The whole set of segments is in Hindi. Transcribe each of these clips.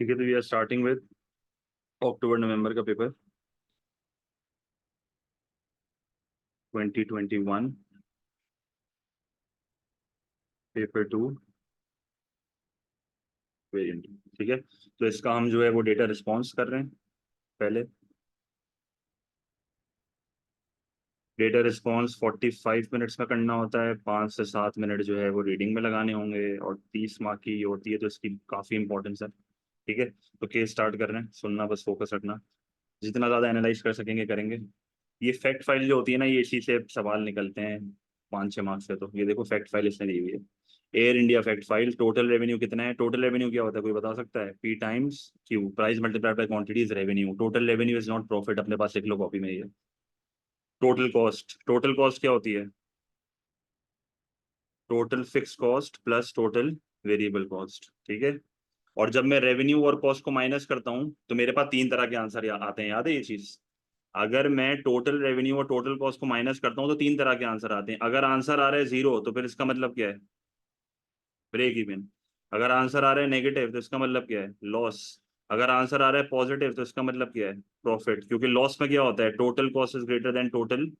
ठीक है, तो वी आर स्टार्टिंग विद अक्टूबर नवंबर का पेपर 2021 पेपर 2 वेरिएंट। ठीक है, तो इसका हम जो है वो डेटा रिस्पॉन्स कर रहे हैं। पहले डेटा रिस्पॉन्स 45 मिनट्स का करना होता है, 5 से 7 मिनट जो है वो रीडिंग में लगाने होंगे और 30 मार्क की होती है, तो इसकी काफ़ी इंपॉर्टेंस है। ठीक है, तो केस स्टार्ट कर रहे हैं, सुनना बस, फोकस रखना, जितना ज़्यादा एनालाइज कर सकेंगे करेंगे। ये फैक्ट फाइल जो होती है ना, ये इसी से सवाल निकलते हैं 5-6 मार्क्स से। तो ये देखो फैक्ट फाइल इसने दी हुई है, air India fact file. Total revenue कितना है? टोटल रेवेन्यू क्या होता है, कोई बता सकता है? P times Q, price multiplied by quantity is revenue. Total revenue is not profit, अपने पास लिख लो कॉपी में। ये टोटल कॉस्ट, टोटल कॉस्ट क्या होती है? Total fix cost plus total variable cost. ठीक है, और जब मैं रेवेन्यू और कॉस्ट को माइनस करता हूं तो मेरे पास 3 तरह के आंसर आते हैं, याद है ये चीज? अगर मैं टोटल रेवेन्यू और टोटल कॉस्ट को माइनस करता हूं तो 3 तरह के आंसर आते हैं। अगर आंसर आ रहा है 0 तो फिर इसका मतलब क्या है? Break even. अगर आंसर आ रहा है नेगेटिव तो इसका मतलब क्या है? लॉस। अगर आंसर आ रहा है पॉजिटिव तो इसका मतलब क्या है? प्रॉफिट। क्योंकि लॉस में क्या होता है? Total cost is greater than total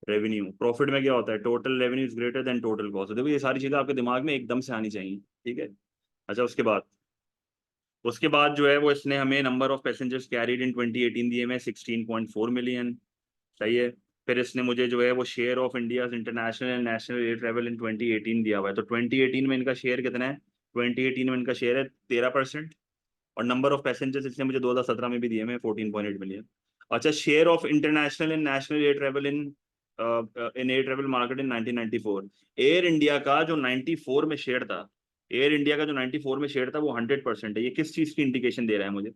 revenue. Profit में क्या होता है? Total revenue is greater than total cost. देखो ये सारी चीजें आपके दिमाग में एकदम से आनी चाहिए। ठीक है, अच्छा उसके बाद जो है वो इसने हमें नंबर ऑफ पैसेंजर्स कैरीड इन 2018 दिए में 16.4 मिलियन। सही है। फिर इसने मुझे जो है वो share of India international and national air travel in 2018 दिया हुआ है। तो 2018 में इनका शेयर कितना है? 2018 में इनका शेयर है 13%। और नंबर ऑफ पैसेंजर्स इसने मुझे 2017 में भी दिए हैं 14.8 मिलियन। अच्छा, share of international and national air travel in air travel market in 1994। Air India का जो 94 में शेयर था, एयर इंडिया का जो 94 में शेयर था वो 100% है। ये किस चीज की इंडिकेशन दे रहा है मुझे?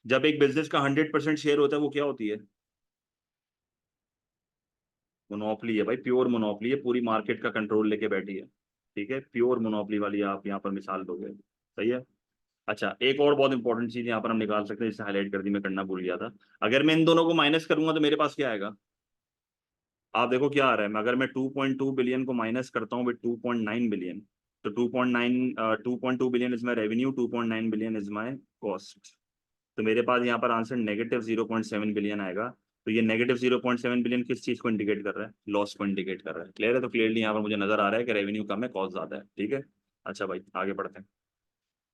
जब एक बिजनेस का 100% शेयर होता है वो क्या होती है? मोनोपली है भाई, प्योर मोनोपली है, पूरी मार्केट का कंट्रोल लेके बैठी है। ठीक है, प्योर मोनोपली वाली आप यहाँ पर मिसाल दोगे। सही है। अच्छा, एक और बहुत इंपॉर्टेंट चीज यहाँ पर हम निकाल सकते हैं, जिसे हाईलाइट कर दी, मैं करना भूल गया था। अगर मैं इन दोनों को माइनस करूंगा तो मेरे पास क्या आएगा? आप देखो क्या आ रहा है। मैं अगर मैं 2.2 बिलियन को माइनस करता हूँ विद 2.9 बिलियन, तो 2.2 billion is my revenue, 2.9 billion is my cost. तो मेरे पास यहाँ पर आंसर नेगेटिव 0.7 बिलियन आएगा। तो ये नेगेटिव 0.7 बिलियन किस चीज को इंडिकेट कर रहा है? लॉस को इंडिकेट कर रहा है। क्लियर है? तो क्लियरली यहाँ पर मुझे नजर आ रहा है कि रेवेन्यू कम है, कॉस्ट ज्यादा है। ठीक है, अच्छा भाई आगे बढ़ते हैं।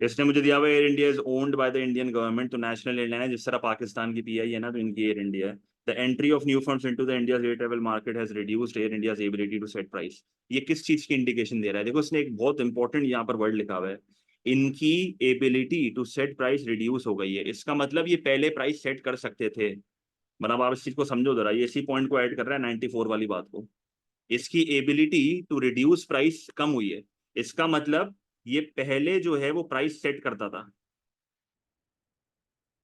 इसने मुझे दिया हुआ air India is owned by the Indian government. तो नेशनल एयरलाइन है, जिस तरह पाकिस्तान की पीआई है ना, तो इनकी एयर इंडिया है। The entry of new firms into the India's air travel market has reduced Air India's ability to set price. ये किस चीज की इंडिकेशन दे रहा है? देखो इसने एक बहुत इंपॉर्टेंट यहाँ पर वर्ड लिखा हुआ है, इनकी ability to set price reduce हो गई है। इसका मतलब ये पहले प्राइस सेट कर सकते थे। मतलब आप इस चीज को समझो जरा, ये इसी पॉइंट को ऐड कर रहा है 94 वाली बात को। इसकी एबिलिटी टू रिड्यूस प्राइस कम हुई है। इसका मतलब ये पहले जो है वो प्राइस सेट करता था,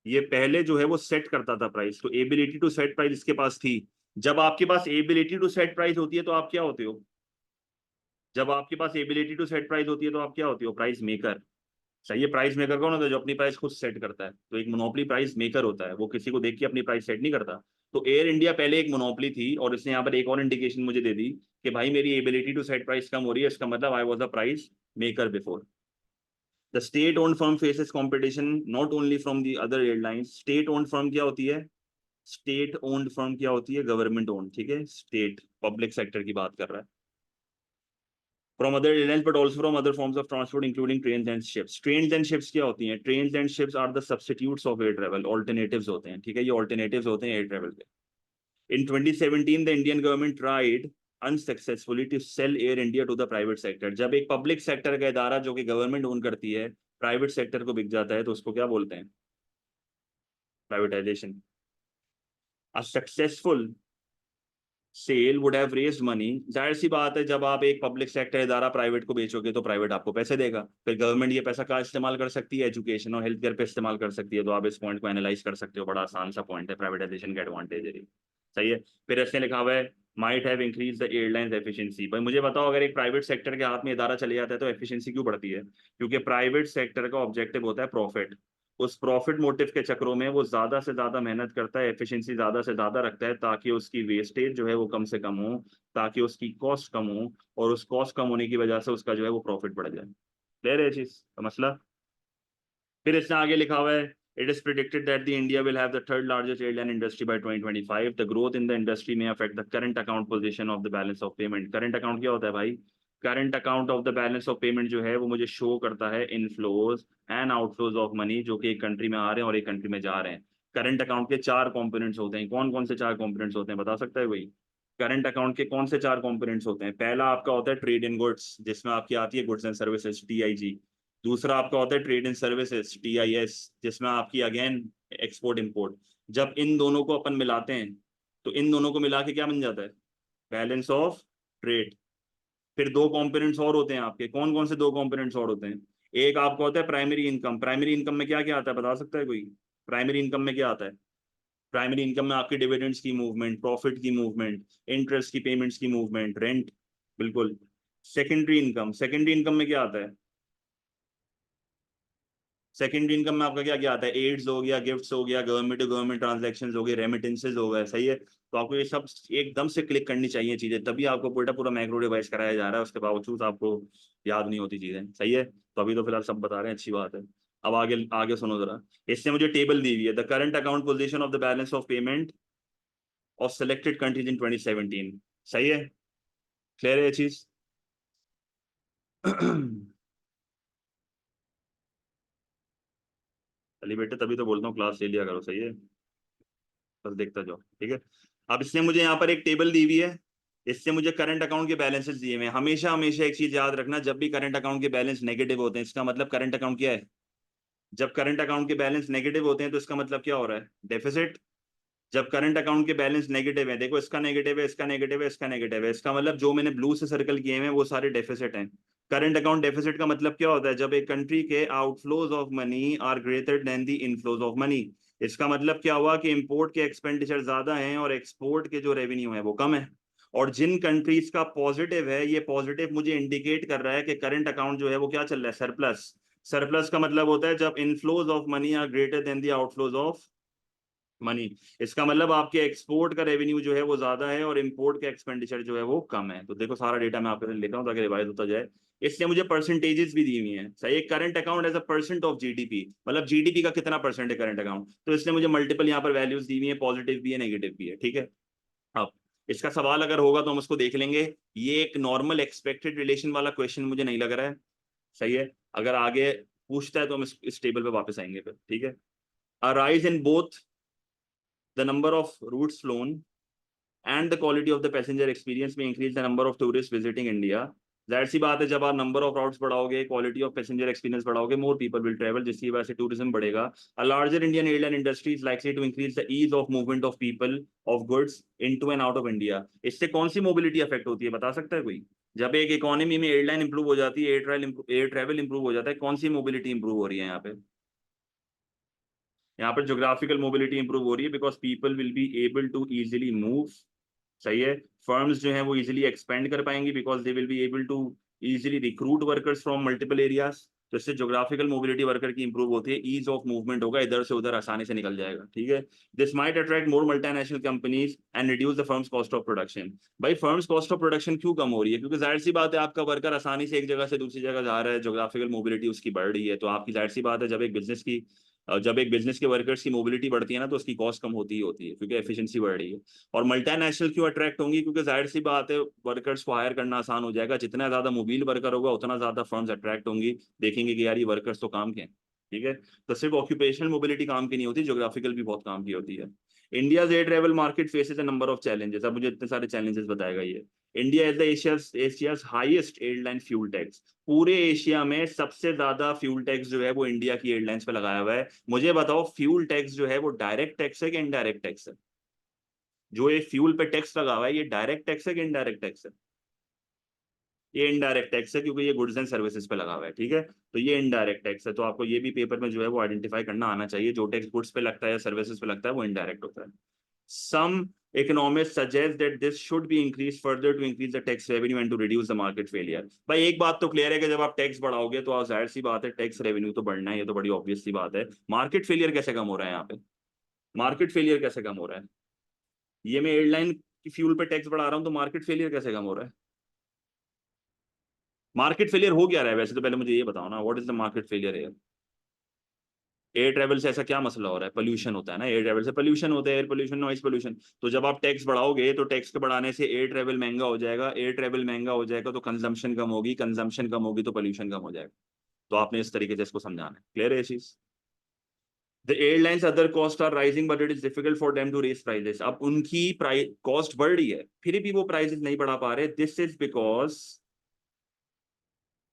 ये पहले जो है वो सेट करता था प्राइस। तो एबिलिटी टू सेट प्राइस इसके पास थी। जब आपके पास एबिलिटी टू सेट प्राइस होती है तो आप क्या होते हो? जब आपके पास एबिलिटी टू सेट प्राइस होती है तो आप क्या होते हो? Price maker. सही है। प्राइस मेकर कौन होता है? जो अपनी प्राइस खुद सेट करता है। तो एक मोनोपली प्राइस मेकर होता है, वो किसी को देख के अपनी प्राइस सेट नहीं करता। तो एयर इंडिया पहले एक मोनोपली थी, और इसने यहाँ पर एक और इंडिकेशन मुझे दे दी कि भाई मेरी एबिलिटी टू सेट प्राइस कम हो रही है। इसका मतलब I was a price maker before. The state owned firm faces competition not only from the other airlines. State owned firm क्या होती है? स्टेट ओन्ड फर्म क्या होती है? Government owned. ठीक है, स्टेट पब्लिक सेक्टर की बात कर रहा है। From other airlines but also from other forms of transport including train and ships. Train and ships क्या होती हैं? Train and ships are the substitutes of air travel, alternatives होते हैं। ठीक है, ये ऑल्टरनेटिव्स होते हैं एयर ट्रेवल के। In 2017 the Indian government tried unsuccessfully to sell Air India to the private sector. जब एक पब्लिक सेक्टर का इदारा जो कि गवर्नमेंट ओन करती है प्राइवेट सेक्टर को बिक जाता है तो उसको क्या बोलते हैं? Privatisation. A successful sale would have raised money. जाहिर सी बात है, जब आप एक पब्लिक सेक्टर इदारा प्राइवेट को बेचोगे तो प्राइवेट आपको पैसे देगा। फिर गवर्नमेंट ये पैसा कहाँ इस्तेमाल कर सकती है? एजुकेशन और हेल्थ केयर पे इस्तेमाल कर सकती है। तो आप इस पॉइंट को एनालाइज कर सकते हो, बड़ा आसान सा पॉइंट है, प्राइवेटाइजेशन का एडवांटेज है। सही है। फिर ऐसे लिखा हुआ है might have increase the airlines efficiency. भाई मुझे बताओ, अगर एक प्राइवेट सेक्टर के हाथ में इदारा चले जाता है तो एफिशिएंसी क्यों बढ़ती है? क्योंकि प्राइवेट सेक्टर का ऑब्जेक्टिव होता है प्रॉफिट। उस प्रॉफिट मोटिव के चक्रों में वो ज्यादा से ज्यादा मेहनत करता है, एफिशिएंसी ज्यादा से ज्यादा रखता है, ताकि उसकी वेस्टेज जो है वो कम से कम हो, ताकि उसकी कॉस्ट कम हो, और उस कॉस्ट कम होने की वजह से उसका जो है वो प्रॉफिट बढ़ जाए। क्लियर है चीज का मसला? फिर इसने आगे लिखा हुआ है it is predicted that the India will have the third largest airline industry by 2025. The growth in the industry may affect the current account position of the balance of payment. Current account क्या होता है भाई? Current account of the balance of payment जो है वो मुझे शो करता है inflows and outflows of money जो कि एक कंट्री में आ रहे हैं और एक कंट्री में जा रहे हैं। करंट अकाउंट के चार कंपोनेंट्स होते हैं। कौन कौन से चार कंपोनेंट्स होते हैं बता सकता है कोई? करंट अकाउंट के कौन से चार कंपोनेंट्स होते हैं? पहला आपका होता है ट्रेड इन गुड्स, जिसमें आपकी आती है गुड्स एंड सर्विसेज, TIG। दूसरा आपका होता है ट्रेड इन सर्विसेज, TIS, जिसमें आपकी अगेन एक्सपोर्ट इंपोर्ट। जब इन दोनों को अपन मिलाते हैं तो इन दोनों को मिला के क्या बन जाता है? Balance of trade. फिर दो कंपोनेंट्स और होते हैं आपके। कौन कौन से दो कंपोनेंट्स और होते हैं? एक आपका होता है प्राइमरी इनकम। प्राइमरी इनकम में क्या क्या आता है बता सकता है कोई? प्राइमरी इनकम में क्या आता है? प्राइमरी इनकम में आपके डिविडेंड्स की मूवमेंट, प्रॉफिट की मूवमेंट, इंटरेस्ट की पेमेंट्स की मूवमेंट, रेंट। बिल्कुल। सेकेंडरी इनकम, सेकेंडरी इनकम में क्या आता है? सेकेंडरी इनकम में आपका क्या क्या आता है? एड्स हो गया, गिफ्ट्स हो गया, गवर्नमेंट टू गवर्नमेंट ट्रांजैक्शंस हो गए, रेमिटेंसेज हो गए। सही है, तो आपको ये सब एकदम से क्लिक करनी चाहिए चीजें, तभी आपको पूरा पूरा मैक्रो डिवाइस कराया जा रहा है, उसके बावजूद आपको याद नहीं होती चीजें। सही है, तो अभी तो फिलहाल सब बता रहे हैं, अच्छी बात है। अब आगे आगे सुनो जरा। इससे मुझे टेबल दी हुई है, the current account position of the balance of payment of selected countries in 2017। सही है, क्लियर है ये चीज? चलिए बेटे, तभी तो बोलता हूँ क्लास ले लिया करो। सही है, बस देखता जाओ। ठीक है, अब इसने मुझे यहाँ पर एक टेबल दी हुई है, इससे मुझे करंट अकाउंट के बैलेंसेस दिए हुए हैं। हमेशा हमेशा एक चीज याद रखना, जब भी करंट अकाउंट के बैलेंस नेगेटिव होते हैं इसका मतलब करंट अकाउंट क्या है? जब करंट अकाउंट के बैलेंस नेगेटिव होते हैं तो इसका मतलब क्या हो रहा है? डेफिसिट। जब करंट अकाउंट के बैलेंस नेगेटिव है, देखो इसका नेगेटिव है, इसका नेगेटिव है, इसका नेगेटिव है, इसका मतलब जो मैंने ब्लू से सर्कल किए हैं वो सारे डेफिसिट हैं। करंट अकाउंट डेफिसिट का मतलब क्या होता है? जब एक कंट्री के outflows of money are greater than the inflows of money. इसका मतलब क्या हुआ कि इंपोर्ट के एक्सपेंडिचर ज्यादा हैं और एक्सपोर्ट के जो रेवेन्यू है वो कम है। और जिन कंट्रीज का पॉजिटिव है, ये पॉजिटिव मुझे इंडिकेट कर रहा है कि करंट अकाउंट जो है वो क्या चल रहा है? सरप्लस। सरप्लस का मतलब होता है जब inflows of money are greater than the outflows of money. इसका मतलब आपके एक्सपोर्ट का रेवेन्यू जो है वो ज्यादा है और इंपोर्ट का एक्सपेंडिचर जो है वो कम है। तो देखो सारा डेटा मैं आपके लिए लेता हूँ ताकि रिवाइज होता जाए। इसलिए मुझे परसेंटेजेस भी दी हुई हैं। सही, current account as a percent of GDP, मतलब जीडीपी का कितना परसेंट है करंट अकाउंट, तो इसलिए मुझे मल्टीपल यहाँ पर वैल्यूज दी हुई है, पॉजिटिव भी है नेगेटिव भी है। ठीक है, अब इसका सवाल अगर होगा तो हम उसको देख लेंगे। ये एक नॉर्मल एक्सपेक्टेड रिलेशन वाला क्वेश्चन मुझे नहीं लग रहा है। सही है, अगर आगे पूछता है तो हम इस टेबल पे वापस आएंगे फिर। ठीक है, a rise in both the number of routes flown and the quality of the passenger experience may increase the number of tourists visiting India. जाहिर सी बात है, जब आप नंबर ऑफ राउट्स बढ़ाओगे, क्वालिटी ऑफ पैसेंजर एक्सपीरियंस बढ़ाओगे, मोर पीपल विल ट्रेवल, जिसकी वजह से टूरिज्म बढ़ेगा। A larger Indian airline industry is likely to increase the ease of movement of people of goods into and out of India. इससे कौन सी मोबिलिटी अफेक्ट होती है बता सकता है कोई? जब एक इकोनॉमी में एयरलाइन इंप्रूव हो जाती है, एयर ट्रैवल इंप्रूव हो जाता है, कौन सी मोबिलिटी इंप्रूव हो रही है यहाँ पे? यहाँ पर जोग्राफिकल मोबिलिटी इंप्रूव हो रही है, because people will be able to easily move. सही है, फर्म्स जो है वो इजिली एक्सपेंड कर पाएंगी, because they will be able to easily recruit workers from multiple areas. तो इससे जोग्राफिकल मोबिलिटी वर्कर की इंप्रूव होती है, ईज ऑफ मूवमेंट होगा, इधर से उधर आसानी से निकल जाएगा। ठीक है, this might attract more multinational companies and reduce the firms cost of production. भाई फर्म्स कॉस्ट ऑफ प्रोडक्शन क्यों कम हो रही है? क्योंकि जाहिर सी बात है आपका वर्कर आसानी से एक जगह से दूसरी जगह जा रहा है, जोग्राफिकल मोबिलिटी उसकी बढ़ रही है, तो आपकी जाहिर सी बात है जब एक बिजनेस के वर्कर्स की मोबिलिटी बढ़ती है ना तो उसकी कॉस्ट कम होती ही होती है, क्योंकि एफिशिएंसी बढ़ रही है। और मल्टीनेशनल क्यों अट्रैक्ट होंगी? क्योंकि जाहिर सी बात है वर्कर्स को हायर करना आसान हो जाएगा, जितना ज्यादा मोबाइल वर्कर होगा उतना ज्यादा फर्म्स अट्रैक्ट होंगी, देखेंगे कि यार ये वर्कर्स तो काम के हैं। ठीक है, तो सिर्फ ऑक्यूपेशनल मोबिलिटी काम की नहीं होती, ज्योग्राफिकल भी बहुत काम की होती है। India air travel market faces a number of challenges. अब मुझे इतने सारे चैलेंजेस बताएगा ये। India is the Asia's highest airline fuel tax. पूरे एशिया में सबसे ज्यादा फ्यूल टैक्स जो है वो इंडिया की एयरलाइंस पे लगाया हुआ है। मुझे बताओ फ्यूल टैक्स जो है वो डायरेक्ट टैक्स है कि इनडायरेक्ट टैक्स है? जो ये फ्यूल पे टैक्स लगा हुआ है, ये डायरेक्ट टैक्स है कि इनडायरेक्ट टैक्स है? ये इनडायरेक्ट टैक्स है, क्योंकि ये गुड्स एंड सर्विसेज पे लगा हुआ है। ठीक है, तो ये इनडायरेक्ट टैक्स है, तो आपको ये भी पेपर में जो है वो आइडेंटिफाई करना आना चाहिए। जो टैक्स गुड्स पे लगता है या सर्विसेज पे लगता है वो इनडायरेक्ट होता है। Some economists suggest that this should be increased further to increase the tax revenue and to reduce the market failure. भाई एक बात तो क्लियर है कि जब आप टैक्स बढ़ाओगे तो जाहिर सी बात है टैक्स रेवेन्यू तो बढ़ना है, ये तो बड़ी ऑब्वियस सी बात है। मार्केट फेलियर कैसे कम हो रहा है यहाँ पे? मार्केट फेलियर कैसे कम हो रहा है? ये मैं एयरलाइन की फ्यूल पे टैक्स बढ़ा रहा हूँ तो मार्केट फेलियर कैसे कम हो रहा है? मार्केट फेलियर हो क्या रहा है वैसे? तो पहले मुझे ये बताओ ना, what is the market failure है? एयर ट्रेवल से ऐसा क्या मसला हो रहा है? पोल्यूशन होता है ना, एयर ट्रेवल से पोल्यूशन होता है, एयर पोल्यूशन, नॉइस पोल्यूशन। तो जब आप टैक्स बढ़ाओगे तो टैक्स के बढ़ाने से एयर ट्रेवल महंगा हो जाएगा, एयर ट्रेवल महंगा हो जाएगा तो कंजम्पशन कम होगी, कंजम्पशन कम होगी तो पोल्यूशन कम हो जाएगा। तो आपने इस तरीके से इसको समझाना है। क्लियर है ये चीज? The airlines other cost are rising but it is difficult for them to raise prices. अब उनकी प्राइस कॉस्ट बढ़ रही है फिर भी वो प्राइसेस नहीं बढ़ा पा रहे। This is because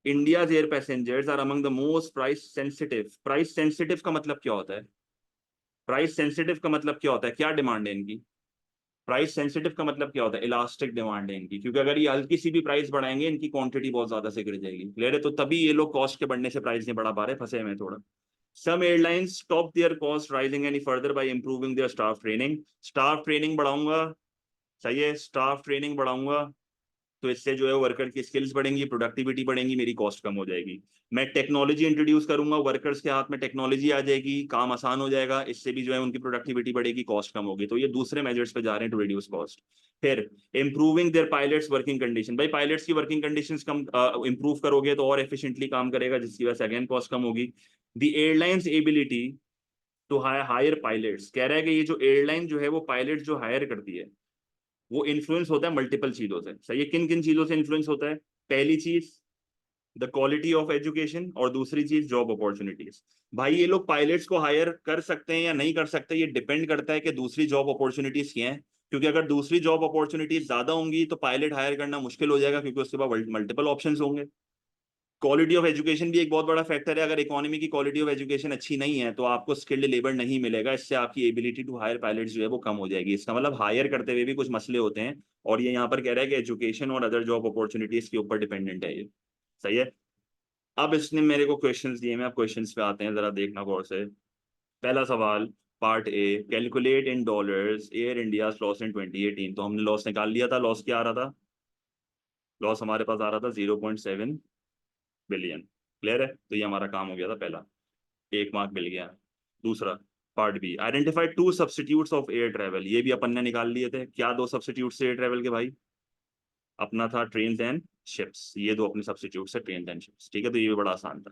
India's air passengers are among the most price sensitive. Price sensitive का मतलब क्या होता है? प्राइस सेंसिटिव का मतलब क्या होता है? क्या डिमांड है इनकी? प्राइस सेंसिटिव का मतलब क्या होता है? इलास्टिक डिमांड है इनकी, क्योंकि अगर ये हल्की सी भी प्राइस बढ़ाएंगे इनकी क्वांटिटी बहुत ज्यादा से गिर जाएगी। क्लियर है? तो तभी ये लोग कॉस्ट के बढ़ने से प्राइस नहीं बढ़ा पा रहे, फंसे में थोड़ा। Some airlines stop their cost rising any further by improving their staff training. Staff training बढ़ाऊंगा, सही है, स्टाफ ट्रेनिंग बढ़ाऊंगा तो इससे जो है वर्कर की स्किल्स बढ़ेंगी, प्रोडक्टिविटी बढ़ेंगी, मेरी कॉस्ट कम हो जाएगी। मैं टेक्नोलॉजी इंट्रोड्यूस करूंगा, वर्कर्स के हाथ में टेक्नोलॉजी आ जाएगी, काम आसान हो जाएगा, इससे भी जो है उनकी प्रोडक्टिविटी बढ़ेगी, कॉस्ट कम होगी। तो ये दूसरे मेजर्स पे जा रहे हैं टू रिड्यूस कॉस्ट। फिर improving there pilots working condition. भाई पायलट्स की वर्किंग कंडीशंस कम इंप्रूव करोगे तो और एफिशिएंटली काम करेगा, जिसकी वजह से अगेन कॉस्ट कम होगी। The airlines ability to hire pilots. कह रहा है कि ये जो एयरलाइन जो है वो पायलट जो हायर करती है वो इन्फ्लुएंस होता है मल्टीपल चीजों से। सही है? किन किन चीजों से इन्फ्लुएंस होता है? पहली चीज द क्वालिटी ऑफ एजुकेशन, और दूसरी चीज जॉब अपॉर्चुनिटीज। भाई ये लोग पायलट्स को हायर कर सकते हैं या नहीं कर सकते, ये डिपेंड करता है कि दूसरी जॉब अपॉर्चुनिटीज क्या है। क्योंकि अगर दूसरी जॉब अपॉर्चुनिटीज ज्यादा होंगी तो पायलट हायर करना मुश्किल हो जाएगा, क्योंकि उसके बाद मल्टीपल ऑप्शंस होंगे। क्वालिटी ऑफ एजुकेशन भी एक बहुत बड़ा फैक्टर है। अगर इकोनॉमी की क्वालिटी ऑफ एजुकेशन अच्छी नहीं है तो आपको स्किल्ड लेबर नहीं मिलेगा, इससे आपकी एबिलिटी टू हायर पायलट जो है वो कम हो जाएगी। इसका मतलब हायर करते हुए भी कुछ मसले होते हैं, और ये यहाँ पर कह रहा है कि एजुकेशन और अदर जॉब अपॉर्चुनिटीज के ऊपर डिपेंडेंट है ये। सही है? अब इसने मेरे को क्वेश्चंस दिए, मैं अब क्वेश्चंस पे आते हैं, जरा देखना गौर से। पहला सवाल, part A, calculate in dollars air India loss in 2018। तो हमने लॉस निकाल लिया था। लॉस क्या आ रहा था? लॉस हमारे पास आ रहा था 0.7 बिलियन। क्लियर है? तो ये हमारा काम हो गया था पहला, 1 मार्क मिल गया। दूसरा, part B, identify 2 substitutes of air travel. ये भी अपन ने निकाल लिए थे। क्या 2 सब्स्टिट्यूट्स एयर ट्रेवल के भाई? अपना था ट्रेन एंड शिप्स। ये दो अपने सब्स्टिट्यूट्स है, ट्रेन एंड शिप्स। ठीक है? तो ये भी बड़ा आसान था।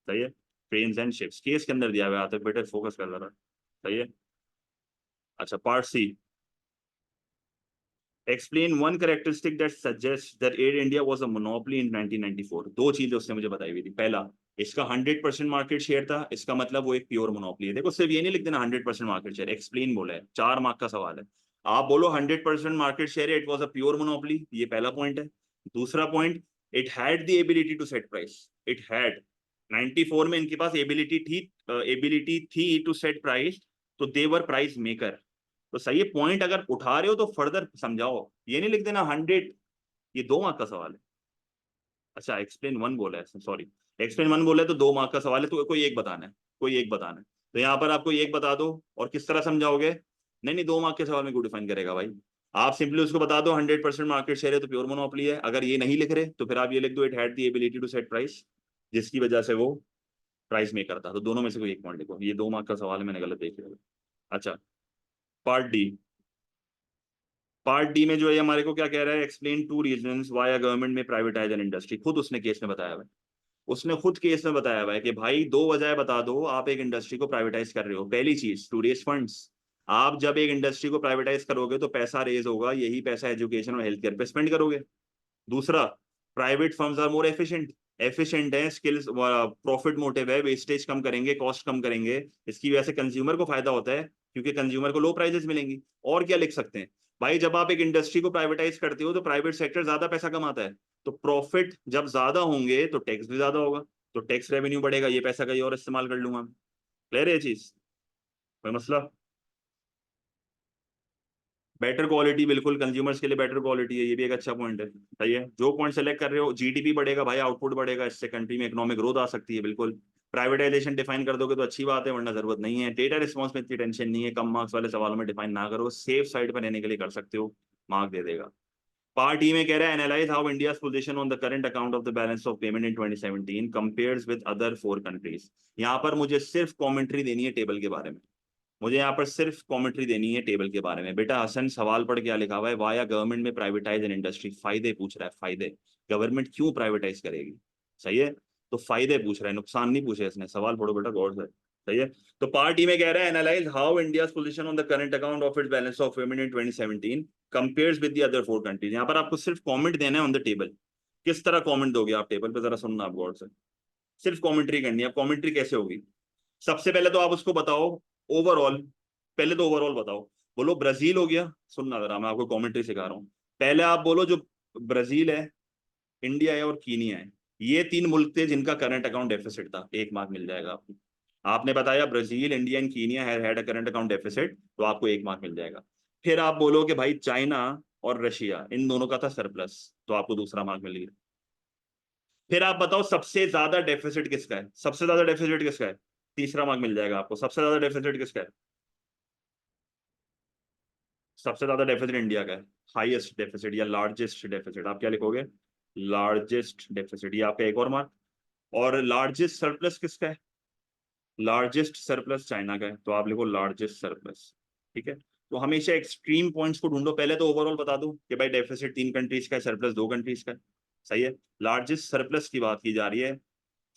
सही है? ट्रेन एंड शिप्स केस के अंदर दिया हुआ आता है, बेटर फोकस कर रहा। सही है? अच्छा, part C, explain one characteristic that suggest that Air India was a monopoly in 1994। दो चीजें उसने मुझे बताई हुई थी। पहला, इसका 100% मार्केट शेयर था, इसका मतलब वो एक प्योर मोनोपोली है। देखो सिर्फ ये नहीं लिख देना 100% मार्केट शेयर, एक्सप्लेन बोला है, 4 मार्क का सवाल है। आप बोलो 100% market share, it was a pure monopoly, ये पहला पॉइंट है। दूसरा point, it had the ability to set price. It had, 94 में इनके पास एबिलिटी थी टू सेट प्राइस, तो दे वर प्राइस मेकर। तो सही है, पॉइंट अगर उठा रहे हो तो फर्दर समझाओ, ये नहीं लिख देना 100। ये 2 मार्क का सवाल है। अच्छा, एक्सप्लेन वन बोला है, सॉरी, एक्सप्लेन वन बोला है तो 2 मार्क का सवाल है, तो कोई एक बताना है, कोई एक बताना है। तो यहाँ पर आपको एक बता दो, और किस तरह समझाओगे? नहीं नहीं, 2 मार्क के सवाल में क्यों डिफाइन करेगा भाई? आप सिंपली उसको बता दो 100% मार्केट शेयर है तो प्योर मोनोपोली है। अगर ये नहीं लिख रहे तो फिर आप ये लिख दो, it had the ability to set price, जिसकी वजह से वो प्राइस मेकर था। तो दोनों में से कोई एक पॉइंट लिखो। ये 2 मार्क का सवाल है, मैंने गलत देख लिया। अच्छा, पार्ट डी। पार्ट डी में जो है हमारे को क्या कह रहा है? एक्सप्लेन 2 रीजंस व्हाई गवर्नमेंट में प्राइवेटाइज एन इंडस्ट्री। खुद उसने केस में बताया हुआ है। उसने खुद केस में बताया हुआ है कि भाई 2 वजह बता दो आप एक इंडस्ट्री को प्राइवेटाइज कर रहे हो। पहली चीज, टू रेज फंड्स। आप जब एक इंडस्ट्री को प्राइवेटाइज करोगे तो पैसा रेज होगा, यही पैसा एजुकेशन और हेल्थ केयर पे स्पेंड करोगे। दूसरा, private firms are more efficient. Efficient है, स्किल्स, प्रॉफिट मोटिव है, वेस्टेज कम करेंगे, कॉस्ट कम करेंगे, इसकी वजह से कंज्यूमर को फायदा होता है, क्योंकि कंज्यूमर को लो प्राइजेस मिलेंगी। और क्या लिख सकते हैं? भाई जब आप एक इंडस्ट्री को प्राइवेटाइज करते हो तो प्राइवेट सेक्टर ज्यादा पैसा कमाता है, तो प्रॉफिट जब ज्यादा होंगे तो टैक्स भी ज्यादा होगा, तो टैक्स रेवेन्यू बढ़ेगा, ये पैसा कहीं और इस्तेमाल कर लूंगा। क्लियर है ये चीज? कोई मसला? बेटर क्वालिटी, बिल्कुल कंज्यूमर्स के लिए बेटर क्वालिटी है, ये भी एक अच्छा पॉइंट है। सही है, जो पॉइंट सेलेक्ट कर रहे हो। जीडीपी बढ़ेगा भाई, आउटपुट बढ़ेगा, इससे कंट्री में इकोनॉमिक ग्रोथ आ सकती है, बिल्कुल। प्राइवेटाइजेशन डिफाइन कर दोगे तो अच्छी बात है, वरना जरूरत नहीं है। डेटा रिस्पॉन्स में इतनी टेंशन नहीं है, कम मार्क्स वाले सवालों में डिफाइन ना करो, सेफ साइड पर रहने के लिए कर सकते हो, मार्क दे देगा। पार्ट ई में कह रहा है, analyse how India's position on the current account of the balance of payment in 2017 compares with other 4 countries. यहाँ पर मुझे सिर्फ कॉमेंट्री देनी है टेबल के बारे में। मुझे यहाँ पर सिर्फ कमेंट्री देनी है टेबल के बारे में। बेटा हसन, सवाल पढ़ क्या लिखा हुआ है? वाया गवर्नमेंट में प्राइवेटाइज एन इंडस्ट्री। फायदे पूछ रहा है, फायदे। गवर्नमेंट क्यों प्राइवेटाइज करेगी? सही है, तो फायदे पूछ रहा है, नुकसान नहीं पूछे इसने। सवाल पढ़ो बेटा गौर से। सही है। तो पार्ट ई में कह रहा है analyse how India position on the current account of its balance of payment in 2017 compares with the other four countries. यहाँ पर आपको सिर्फ कमेंट देना है ऑन द टेबल। किस तरह कमेंट दोगे आप टेबल पे, जरा सुनना आप गौर से। सिर्फ कमेंट्री करनी है। कमेंट्री कैसे होगी? सबसे पहले तो आप उसको बताओ ओवरऑल। पहले तो ओवरऑल बताओ। बोलो ब्राजील हो गया। सुनना जरा, मैं आपको कमेंट्री सिखा रहा हूँ। पहले आप बोलो जो ब्राजील है, इंडिया है और कीनिया है, ये तीन मुल्क थे जिनका करंट अकाउंट डेफिसिट था, 1 मार्क मिल जाएगा आपको। आपने बताया Brazil, India and Kenya had a current account deficit, तो आपको 1 मार्क मिल जाएगा। फिर आप बोलो कि भाई चाइना और रशिया, इन दोनों का था सरप्लस, तो आपको दूसरा मार्क मिल गया। फिर आप बताओ सबसे ज्यादा डेफिसिट किसका है, सबसे ज्यादा डेफिसिट किसका है, तीसरा मार्क मिल जाएगा आपको। सबसे ज्यादा डेफिसिट किसका है? सबसे ज्यादा डेफिसिट इंडिया का है। हाईएस्ट डेफिसिट या लार्जेस्ट डेफिसिट आप क्या लिखोगे? लार्जेस्ट डेफिसिट, ये आपका एक और मार्क। और लार्जेस्ट सरप्लस किसका है? लार्जेस्ट सरप्लस चाइना का है, तो आप लिखो लार्जेस्ट सरप्लस। ठीक है। तो हमेशा एक्सट्रीम पॉइंट्स को ढूंढो। पहले तो ओवरऑल बता दो कि भाई डेफिसिट 3 कंट्रीज का है, सरप्लस 2 कंट्रीज का है। सही है। लार्जेस्ट सरप्लस की बात की जा रही है।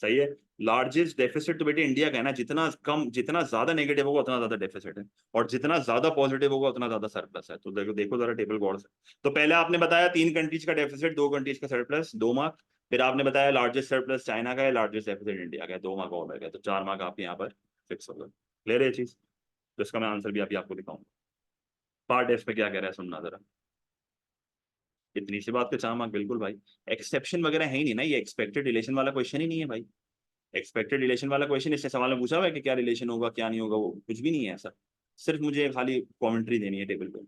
सही है। लार्जेस्ट डेफिसिट तो बेटे इंडिया का है ना। जितना कम, जितना ज्यादा नेगेटिव होगा उतना ज्यादा डेफिसिट है, और जितना ज्यादा पॉजिटिव होगा उतना ज्यादा सरप्लस है। तो देखो देखो जरा टेबल गौर से। तो पहले आपने बताया 3 कंट्रीज का डेफिसिट, 2 कंट्रीज का सरप्लस, 2 मार्क। फिर आपने बताया लार्जेस्ट सरप्लस चाइना का है, लार्जेस्ट डेफिसिट इंडिया का है, 2 मार्क और रह गए, तो 4 मार्क आपके यहाँ पर फिक्स हो गए। क्लियर है ये चीज? तो इसका मैं आंसर भी अभी आपको दिखाऊंगा। पार्ट एफ में क्या कह रहा है सुनना जरा। इतनी सी बात पे 4 मार्क, बिल्कुल भाई। एक्सेप्शन वगैरह है ही नहीं ना, ये एक्सपेक्टेड रिलेशन वाला क्वेश्चन ही नहीं है भाई। एक्सपेक्टेड रिलेशन वाला क्वेश्चन इससे सवाल में पूछा हुआ है कि क्या रिलेशन होगा क्या नहीं होगा, वो कुछ भी नहीं है ऐसा। सिर्फ मुझे खाली कमेंट्री देनी है टेबल पे।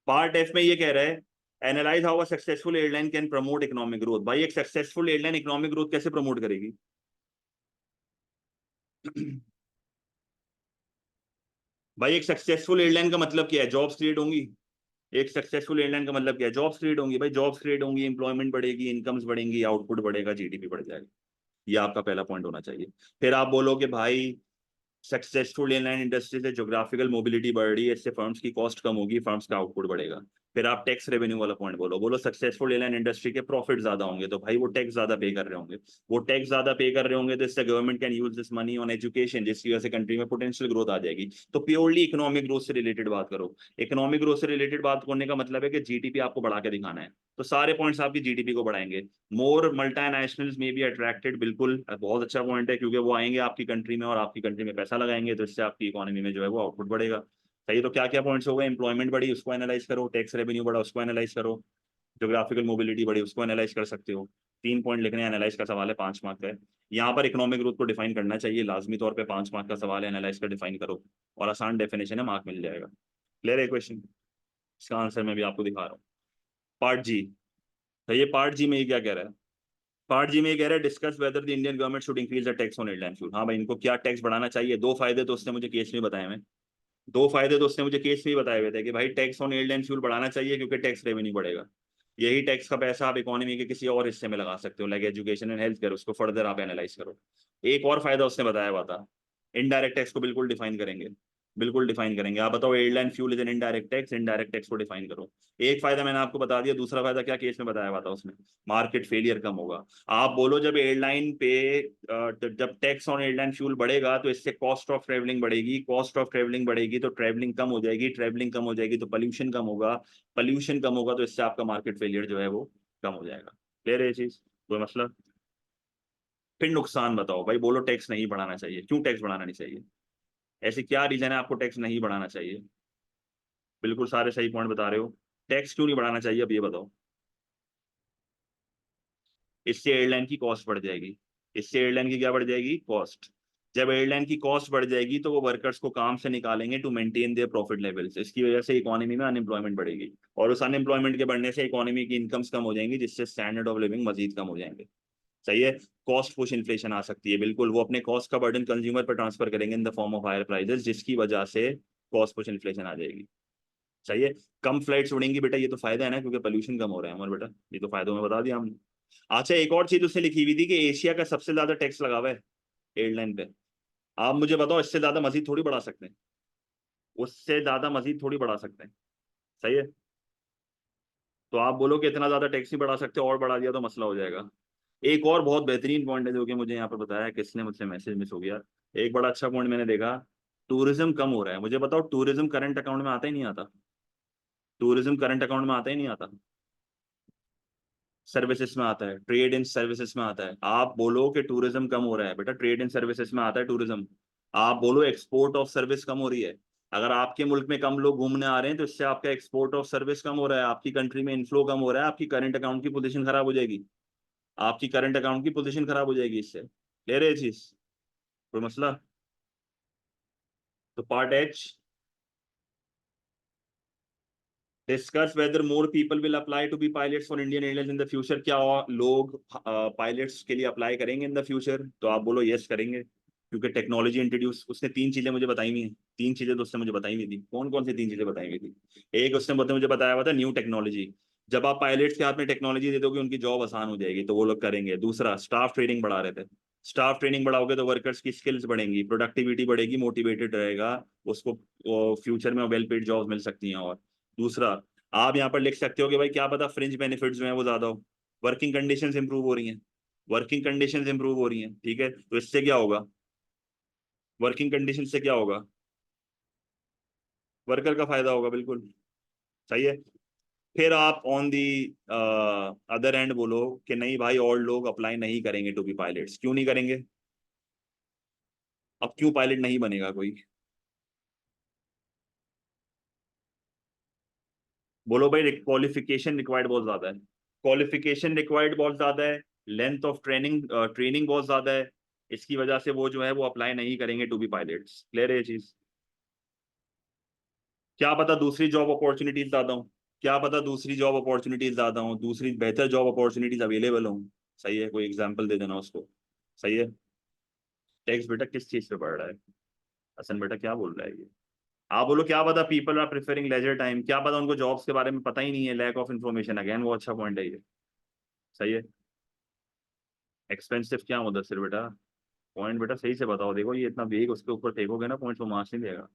पार्ट एफ में ये कह रहा है analyse how a successful airline can promote economic growth. भाई एक सक्सेसफुल एयरलाइन इकोनॉमिक ग्रोथ कैसे प्रमोट करेगी? भाई एक सक्सेसफुल एयरलाइन का मतलब क्या है? जॉब्स क्रिएट होंगी। एक सक्सेसफुल एयरलाइन का मतलब क्या है? जॉब्स क्रिएट होंगी। भाई जॉब्स क्रिएट होंगी, एम्प्लॉयमेंट बढ़ेगी, इनकम्स बढ़ेंगी, आउटपुट बढ़ेगा, जीडीपी बढ़ जाएगा। ये आपका पहला पॉइंट होना चाहिए। फिर आप बोलो कि भाई सक्सेसफुल एयरलाइन इंडस्ट्री से ज्योग्राफिकल मोबिलिटी बढ़ रही है, इससे फर्म्स की कॉस्ट कम होगी, फर्म्स का आउटपुट बढ़ेगा। फिर आप टैक्स रेवेन्यू वाला पॉइंट बोलो। बोलो सक्सेसफुल एयरलाइन इंडस्ट्री के प्रॉफिट ज्यादा होंगे, तो भाई वो टैक्स ज्यादा पे कर रहे होंगे। वो टैक्स ज्यादा पे कर रहे होंगे तो इससे government can use this money on education, जिसकी वजह से कंट्री में पोटेंशियल ग्रोथ आ जाएगी। तो प्योरली इकोनॉमिक ग्रोथ से रिलेटेड बात करो। इकोनॉमिक ग्रोथ से रिलेटेड बात करने का मतलब है कि जीडीपी आपको बढ़ा के दिखाना है। तो सारे पॉइंट्स आपकी जीडीपी को बढ़ाएंगे। मोर मल्टीनेशनल्स में बी अट्रैक्टेड, बिल्कुल बहुत अच्छा पॉइंट है, क्योंकि वो आएंगे आपकी कंट्री में और आपकी कंट्री में पैसा लगाएंगे, तो इससे आपकी इकोनॉमी में जो है वो आउटपुट बढ़ेगा। सही। तो क्या क्या पॉइंट्स हो गए? एम्प्लॉयमेंट बढ़ी, उसको एनालाइज करो। टैक्स रेवेन्यू बढ़ा, उसको एनालाइज करो। ज्योग्राफिकल मोबिलिटी बढ़ी, उसको एनालाइज कर सकते हो। 3 पॉइंट लिखने, एनालाइज का सवाल है, 5 मार्क का है। यहाँ पर इकोनॉमिक ग्रोथ को डिफाइन करना चाहिए लाजमी तौर पे। 5 मार्क का सवाल है, एनालाइज कर डिफाइन करो, और आसान डेफिनेशन है, मार्क मिल जाएगा। क्लियर है क्वेश्चन? इसका आंसर मैं भी आपको दिखा रहा हूँ। पार्ट जी। तो ये पार्ट जी में ये क्या कह रहा है? पार्ट जी में ये कह रहा है discuss whether the Indian government should increase the tax on airline fuel. हाँ भाई, इनको क्या टैक्स बढ़ाना चाहिए? 2 फायदे तो उसने मुझे केस में बताए हैं। 2 फायदे तो उसने मुझे केस में ही बताए हुए थे कि भाई टैक्स ऑन एयरलाइन फ्यूल बढ़ाना चाहिए, क्योंकि टैक्स रेवेन्यू बढ़ेगा। यही टैक्स का पैसा आप इकोनॉमी के किसी और हिस्से में लगा सकते हो, like education and health care. उसको फर्दर आप एनालाइज करो। एक और फायदा उसने बताया हुआ था, इनडायरेक्ट टैक्स को बिल्कुल डिफाइन करेंगे। बिल्कुल डिफाइन करेंगे। आप बताओ airline fuel is an indirect tax, indirect tax को डिफाइन करो। एक फायदा मैंने आपको बता दिया। दूसरा फायदा क्या केस में बताया हुआ था उसने? मार्केट फेलियर कम होगा। आप बोलो जब एयरलाइन पे जब टैक्स ऑन एयरलाइन फ्यूल बढ़ेगा तो इससे कॉस्ट ऑफ ट्रेवलिंग बढ़ेगी, कॉस्ट ऑफ ट्रेवलिंग बढ़ेगी तो ट्रेवलिंग कम हो जाएगी, ट्रेवलिंग कम हो जाएगी तो पोल्यूशन कम होगा, पोल्यूशन कम होगा तो इससे आपका मार्केट फेलियर जो है वो कम हो जाएगा। क्लियर है ये चीज? कोई मसला? फिर नुकसान बताओ भाई। बोलो टैक्स नहीं बढ़ाना चाहिए। क्यों टैक्स बढ़ाना नहीं चाहिए? ऐसी क्या रीजन है आपको टैक्स नहीं बढ़ाना चाहिए? बिल्कुल सारे सही पॉइंट बता रहे हो। टैक्स क्यों नहीं बढ़ाना चाहिए, अब ये बताओ। इससे एयरलाइन की कॉस्ट बढ़ जाएगी। इससे एयरलाइन की क्या बढ़ जाएगी? कॉस्ट। जब एयरलाइन की कॉस्ट बढ़ जाएगी तो वो वर्कर्स को काम से निकालेंगे to maintain their profit levels. इसकी वजह से इकोनॉमी में अनएम्प्लॉयमेंट बढ़ेगी, और उस अनएम्प्लॉयमेंट के बढ़ने से इकोनॉमी की इनकम्स कम हो जाएंगी, जिससे स्टैंडर्ड ऑफ लिविंग मजीद कम हो जाएंगे। सही है। कॉस्ट पुश इन्फ्लेशन आ सकती है, बिल्कुल। वो अपने कॉस्ट का बर्डन कंज्यूमर पर ट्रांसफर करेंगे in the form of higher prices, जिसकी वजह से कॉस्ट पुश इन्फ्लेशन आ जाएगी। सही है। कम फ्लाइट्स उड़ेंगी बेटा, ये तो फायदा है ना, क्योंकि पोल्यूशन कम हो रहा है हमारे बेटा। ये तो फायदों में बता दिया हमने। अच्छा, एक और चीज उसने लिखी हुई थी कि एशिया का सबसे ज्यादा टैक्स लगा हुआ है एयरलाइन पे। आप मुझे बताओ, इससे ज्यादा मजीद थोड़ी बढ़ा सकते हैं? उससे ज्यादा मजीद थोड़ी बढ़ा सकते हैं। सही है। तो आप बोलो कि इतना ज्यादा टैक्स नहीं बढ़ा सकते, और बढ़ा दिया तो मसला हो जाएगा। एक और बहुत बेहतरीन पॉइंट है जो कि मुझे यहाँ पर बताया, किसने मुझसे मैसेज मिस हो गया। एक बड़ा अच्छा पॉइंट मैंने देखा, टूरिज्म कम हो रहा है। मुझे बताओ टूरिज्म करंट अकाउंट में आता ही नहीं आता? टूरिज्म करंट अकाउंट में आता ही नहीं आता? सर्विसेज में आता है, ट्रेड इन सर्विसेज में आता है। आप बोलो कि टूरिज्म कम हो रहा है, बेटा ट्रेड इन सर्विसेज में आता है टूरिज्म। आप बोलो एक्सपोर्ट ऑफ सर्विस कम हो रही है। अगर आपके मुल्क में कम लोग घूमने आ रहे हैं तो इससे आपका एक्सपोर्ट ऑफ सर्विस कम हो रहा है, आपकी कंट्री में इनफ्लो कम हो रहा है, आपकी करंट अकाउंट की पोजीशन खराब हो जाएगी। आपकी करंट अकाउंट की पोजीशन खराब हो जाएगी इससे। ले रहे चीज, कोई मसला? तो part H, discuss whether more people will apply to be pilots for Indian airlines in the future. क्या लोग पायलट्स के लिए अप्लाई करेंगे इन द फ्यूचर? तो आप बोलो यस करेंगे, क्योंकि टेक्नोलॉजी इंट्रोड्यूस, उसने तीन चीजें मुझे बताई हुई हैं। तीन चीजें तो उसने मुझे बताई हुई थी। कौन कौन सी तीन चीजें बताई हुई थी? एक उसने मुझे बताया हुआ था न्यू टेक्नोलॉजी। जब आप पायलट्स के हाथ में टेक्नोलॉजी दे दोगे उनकी जॉब आसान हो जाएगी, तो वो लोग करेंगे। दूसरा, स्टाफ ट्रेनिंग बढ़ा रहे थे। स्टाफ ट्रेनिंग बढ़ाओगे तो वर्कर्स की स्किल्स बढ़ेंगी, प्रोडक्टिविटी बढ़ेगी, मोटिवेटेड रहेगा, उसको फ्यूचर में वेल पेड जॉब मिल सकती हैं। और दूसरा, आप यहाँ पर लिख सकते हो कि भाई क्या पता फ्रिंज बेनिफिट्स जो है वो ज्यादा हो, वर्किंग कंडीशंस इंप्रूव हो रही हैं। वर्किंग कंडीशंस इंप्रूव हो रही हैं, ठीक है, तो इससे क्या होगा? वर्किंग कंडीशन से क्या होगा? वर्कर का फायदा होगा, बिल्कुल सही है। फिर आप ऑन दी अदर एंड बोलो कि नहीं भाई और लोग अप्लाई नहीं करेंगे टू बी पायलट्स। क्यों नहीं करेंगे? अब क्यों पायलट नहीं बनेगा कोई? बोलो भाई, क्वालिफिकेशन रिक्वायर्ड बहुत ज्यादा है। क्वालिफिकेशन रिक्वायर्ड बहुत ज्यादा है, लेंथ ऑफ ट्रेनिंग ट्रेनिंग बहुत ज्यादा है। इसकी वजह से वो जो है वो अप्लाई नहीं करेंगे टू बी पायलट्स। क्लियर है ये चीज? क्या पता दूसरी जॉब अपॉर्चुनिटीज ज्यादा हो, क्या पता दूसरी जॉब अपॉर्चुनिटीज ज्यादा हो, दूसरी बेहतर जॉब अपॉर्चुनिटीज अवेलेबल हो। सही है, कोई एग्जांपल दे देना उसको। सही है। टेक्स्ट बेटा किस चीज पे पढ़ रहा है? हसन बेटा क्या बोल रहा है ये? आप बोलो क्या पता people are preferring leisure time. क्या पता उनको जॉब्स के बारे में पता ही नहीं है, लैक ऑफ इन्फॉर्मेशन। अगेन वो अच्छा पॉइंट है ये। सही है। एक्सपेंसिव क्या मुदस्सिर बेटा? पॉइंट बेटा सही से बताओ। देखो ये इतना वेग उसके ऊपर फेंकोगे ना, पॉइंट वो मार्क्स नहीं देगा।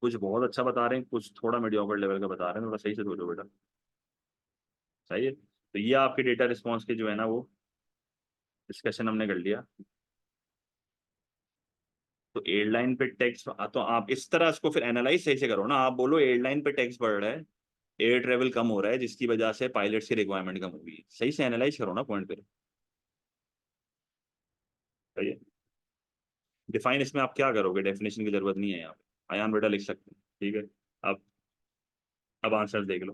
कुछ बहुत अच्छा बता रहे हैं, कुछ थोड़ा मीडियोकर लेवल का बता रहे हैं, थोड़ा सही से सोचो बेटा। सही है, तो ये आपके डेटा रिस्पॉन्स के जो है ना वो डिस्कशन हमने कर लिया। तो एयरलाइन पे टैक्स, तो आप इस तरह इसको फिर एनालाइज सही से करो ना। आप बोलो एयरलाइन पे टैक्स बढ़ रहा है, एयर ट्रेवल कम हो रहा है, जिसकी वजह से पायलट्स की रिक्वायरमेंट कम होगी। सही से एनालाइज करो ना पॉइंट पे। सही है। डिफाइन इसमें आप क्या करोगे? डेफिनेशन की जरूरत नहीं है यहाँ पे, आयान बेटा लिख सकते हैं। ठीक है। अब अब आंसर देख लो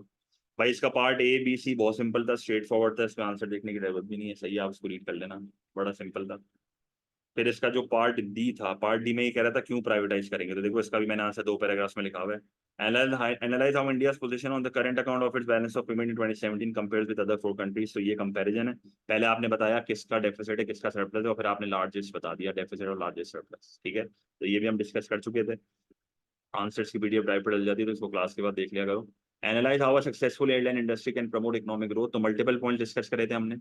भाई। इसका पार्ट ए बी सी बहुत सिंपल था, स्ट्रेट फॉरवर्ड था, इसमें आंसर देखने की जरूरत भी नहीं है। सही है, आप उसको रीड कर लेना, बड़ा सिंपल था। फिर इसका जो पार्ट डी था, पार्ट डी में ये कह रहा था क्यों प्राइवेटाइज करेंगे। तो देखो इसका भी मैंने आंसर दो पैराग्राफ्स में लिखा हुआ है। Analyse how India's position on the current account of its balance of payment in 2017 compares with other four countries. तो ये कंपैरिजन है। पहले आपने बताया किसका डेफिसिट है किसका सरप्लस है, और फिर आपने लार्जेस्ट बता दिया डेफिसिट और लार्जेस्ट सरप्लस। ठीक है, तो ये भी हम डिस्कस कर चुके थे। आंसर्स की पीडीएफ ड्राइव पर डल जाती है, तो इसको क्लास के बाद देख लिया करो। Analyse how a successful airline industry can promote economic growth. तो मल्टीपल पॉइंट डिस्कस करे थे हमने,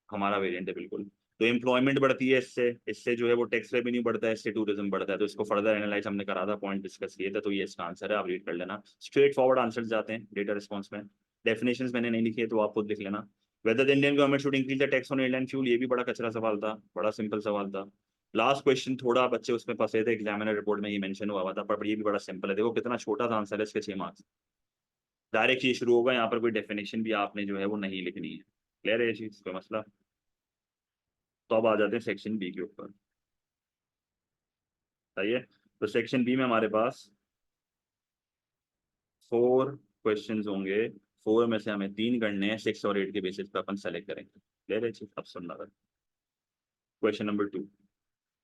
हमारा वेरिएंट है बिल्कुल। तो एम्प्लॉयमेंट बढ़ती है इससे, इससे जो है वो टैक्स रेवेन्यू बढ़ता है, इससे टूरिज्म बढ़ता है। तो इसको फर्दर एनालाइज हमने करा था, पॉइंट डिस्कस किए थे। तो ये इसका आंसर है, आप रीड कर लेना। स्ट्रेट फॉरवर्ड आंसर जाते हैं डेटा रिस्पॉन्स में। डेफिनेशंस मैंने नहीं लिखी है तो आप खुद लिख लेना। Whether the Indian government should increase the tax on airline fuel. ये भी बड़ा कचरा सवाल था, बड़ा सिंपल सवाल था। लास्ट क्वेश्चन थोड़ा बच्चे उसमें फंसे थे, एग्जामिनर रिपोर्ट में ये मेंशन हुआ था, पर ये भी बड़ा सिंपल है। देखो कितना छोटा सा आंसर है, इसके 6 मार्क्स। डायरेक्ट ये शुरू होगा, यहाँ पर कोई डेफिनेशन भी आपने जो है वो नहीं लिखनी है। क्लियर है ये चीज, कोई मसला? तो अब आ जाते हैं सेक्शन बी के ऊपर। सही है। तो सेक्शन बी में हमारे पास 4 क्वेश्चंस होंगे। 4 में से हमें 3 करने हैं, 6 और 8 के बेसिस पे अपन सेलेक्ट करेंगे। क्लियर है चीज? अब सुनना। क्वेश्चन नंबर 2,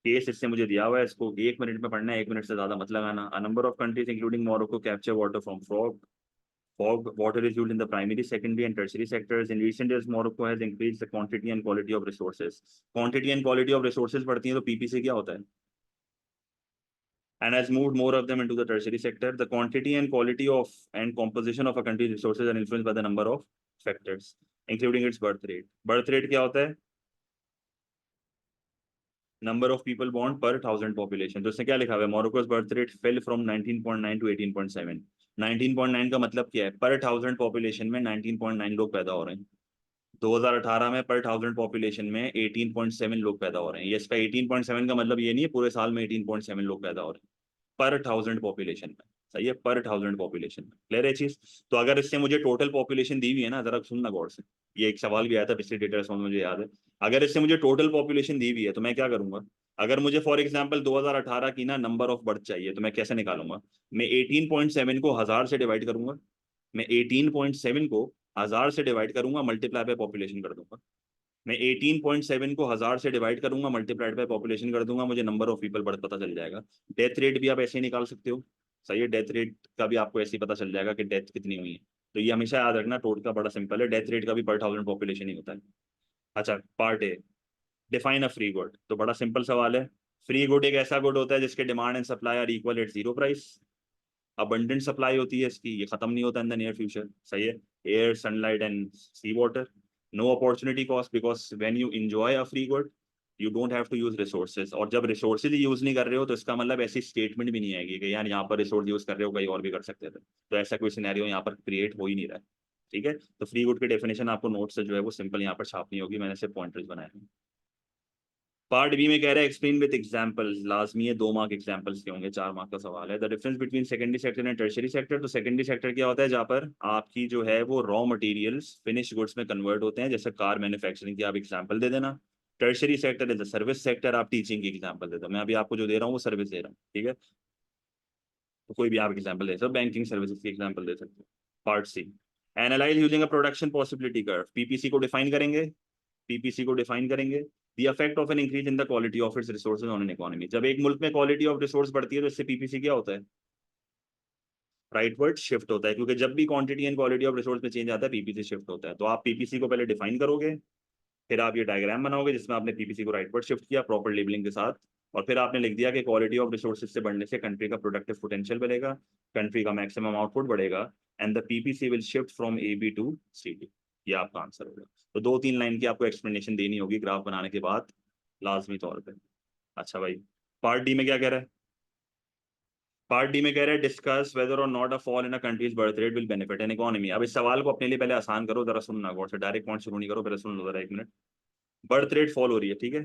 केस इससे मुझे दिया हुआ है, इसको 1 मिनट में पढ़ना है, 1 मिनट से ज्यादा मत लगाना। A number of countries including Morocco capture water from frog fog water is used in the primary, secondary and tertiary sectors. In recent years Morocco has increased the quantity and quality of resources. Quantity and quality of resources पढ़ती हैं तो पीपी से क्या होता है? And has moved more of them into the tertiary sector. The quantity and quality of and composition of a country's resources are influenced by the number of factors, including its birth rate. Birth rate क्या होता है? Number of people born per thousand population. तो इसने क्या लिखा हुआ है? Morocco's birth rate fell from 19.9 to 18.7. 19.9 का मतलब क्या है? पर 1000 पॉपुलेशन में 19.9 लोग पैदा हो रहे हैं। 2018 में पर 1000 पॉपुलेशन में 18.7 लोग पैदा हो रहे हैं। ये इसका 18.7 का मतलब ये नहीं है पूरे साल में 18.7 लोग पैदा हो रहे हैं, पर 1000 पॉपुलेशन में। सही है, पर 1000 पॉपुलेशन में। क्लियर है चीज? तो अगर इससे मुझे टोटल पॉपुलेशन दी हुई है ना, जरा सुनना गौर से, ये एक सवाल भी आया था पिछले डेटा में, मुझे याद है। अगर इससे मुझे टोटल पॉपुलेशन दी हुई है तो मैं क्या करूंगा? अगर मुझे फॉर एग्जाम्पल 2018 की ना नंबर ऑफ बर्थ चाहिए तो मैं कैसे निकालूंगा? मैं 18.7 को 1000 से डिवाइड करूंगा। मैं 18.7 को 1000 से डिवाइड करूंगा, मल्टीप्लाई बाय पॉपुलेशन कर दूंगा। मैं 18.7 को 1000 से डिवाइड करूंगा, मल्टीप्लाइड बाय पॉपुलेशन कर दूंगा, मुझे नंबर ऑफ पीपल बर्थ पता चल जाएगा। डेथ रेट भी आप ऐसे ही निकाल सकते हो। सही है, डेथ रेट का भी आपको ऐसे ही पता चल जाएगा कि डेथ कितनी हुई है। तो ये हमेशा याद रखना, टोटल का बड़ा सिंपल है, डेथ रेट का भी पर 1000 पॉपुलेशन ही होता है। अच्छा, part A, define a free good. तो बड़ा सिंपल सवाल है। फ्री गुड एक ऐसा गुड होता है जिसके demand and supply are equal at zero price. Abundant supply होती है इसकी, ये खत्म नहीं होता इन द नियर फ्यूचर। सही है, air, sunlight and sea water. No opportunity cost, because when you enjoy a free good you don't have to use resources. और जब रिसोर्सेज यूज नहीं कर रहे हो तो इसका मतलब ऐसी स्टेटमेंट भी नहीं आएगी कि यार यहाँ पर रिसोर्स यूज कर रहे हो, कहीं और भी कर सकते थे। तो ऐसा कोई सिनेरियो यहाँ पर क्रिएट हो ही नहीं रहा है। ठीक है, तो फ्री गुड की डेफिनेशन आपको नोट से जो है वो सिंपल यहाँ पर छापनी होगी, मैंने सिर्फ पॉइंटर्स बनाए हैं। पार्ट बी में कह रहा है एक्सप्लेन विद एग्जांपल्स। लाजमी है 2 मार्क एग्जांपल्स के होंगे, 4 मार्क का सवाल है। The difference between secondary sector and tertiary sector. तो सेकेंडरी सेक्टर क्या होता है? जहाँ पर आपकी जो है वो रॉ मटेरियल्स फिनिश गुड्स में कन्वर्ट होते हैं, जैसे कार मैन्युफैक्चरिंग की आप एग्जांपल दे देना। Tertiary sector is the service sector, आप टीचिंग की एग्जांपल दे दो। मैं अभी आपको जो दे रहा हूँ वो सर्विस दे रहा हूँ, ठीक है? तो कोई भी आप एग्जांपल दे सकते हो, बैंकिंग सर्विसेज की एग्जांपल दे सकते हो। Part C, analyse using a production possibility curve. PPC को डिफाइन करेंगे। पीपीसी को डिफाइन करेंगे। The effect of an increase in the quality of its resources on an economy. जब एक मुल्क में क्वालिटी ऑफ रिसोर्स बढ़ती है तो इससे पीपीसी क्या होता है? राइटवर्ड शिफ्ट होता है, क्योंकि जब भी quantity and quality of resource में चेंज आता है पीपीसी शिफ्ट होता है। तो आप पीपीसी को पहले डिफाइन करोगे, फिर आप ये डायग्राम बनाओगे जिसमें आपने पीपीसी को राइटवर्ड शिफ्ट किया प्रॉपर लेबलिंग के साथ, और फिर आपने लिख दिया कि क्वालिटी ऑफ रिसोर्सेज से बढ़ने से कंट्री का प्रोडक्टिव पोटेंशियल बढ़ेगा, कंट्री का मैक्सिमम आउटपुट बढ़ेगा, and the PPC will shift from A B to C D. ये आपका आंसर होगा। तो 2-3 लाइन की आपको एक्सप्लेनेशन देनी होगी ग्राफ बनाने के बाद, लाजमी तौर पर। अच्छा भाई, पार्ट डी में क्या कह रहा है? पार्ट डी में कह रहा है डिस्कस वेदर और not a fall in a countries birth rate will benefit an economy. अब इस सवाल को अपने लिए पहले आसान करो, जरा सुनना गौर से, डायरेक्ट पॉइंट शुरू नहीं करो, पहले सुन लो जरा 1 मिनट। बर्थ रेट फॉल हो रही है, ठीक है?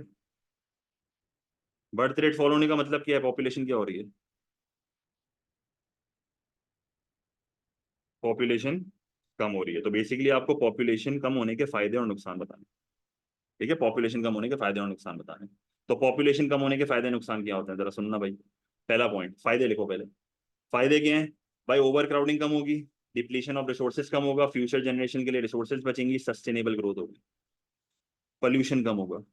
बर्थ रेट फॉल होने का मतलब क्या है? पॉपुलेशन क्या हो रही है? पॉपुलेशन कम हो रही है। तो बेसिकली आपको पॉपुलेशन कम होने के फायदे और नुकसान बताने। ठीक है, पॉपुलेशन कम होने के फायदे और नुकसान बताने। तो पॉपुलेशन कम होने के फायदे नुकसान क्या होते हैं, जरा सुनना भाई। पहला पॉइंट, फायदे लिखो पहले। फायदे क्या हैं? भाई, ओवर क्राउडिंग कम होगी, डिप्लीशन ऑफ रिसोर्सेज कम होगा, फ्यूचर जनरेशन के लिए रिसोर्सेज बचेंगी, सस्टेनेबल ग्रोथ होगी, पोल्यूशन कम होगा,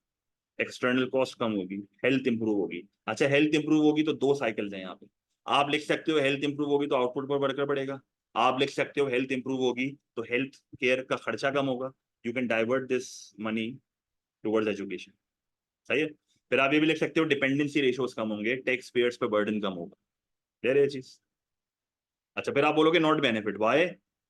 एक्सटर्नल कॉस्ट कम होगी, हेल्थ इंप्रूव होगी। अच्छा, हेल्थ इंप्रूव होगी तो 2 साइकिल्स हैं यहाँ पे। आप लिख सकते हो हेल्थ इंप्रूव होगी तो आउटपुट पर बढ़कर बढ़ेगा। आप लिख सकते हो हेल्थ इंप्रूव होगी तो हेल्थ केयर का खर्चा कम होगा, you can divert this money towards education. सही है। फिर आप ये भी लिख सकते हो डिपेंडेंसी रेशियोज कम होंगे, टैक्स पेयर्स पे बर्डन कम होगा। क्लियर है ये चीज? अच्छा, फिर आप बोलोगे not benefit, why?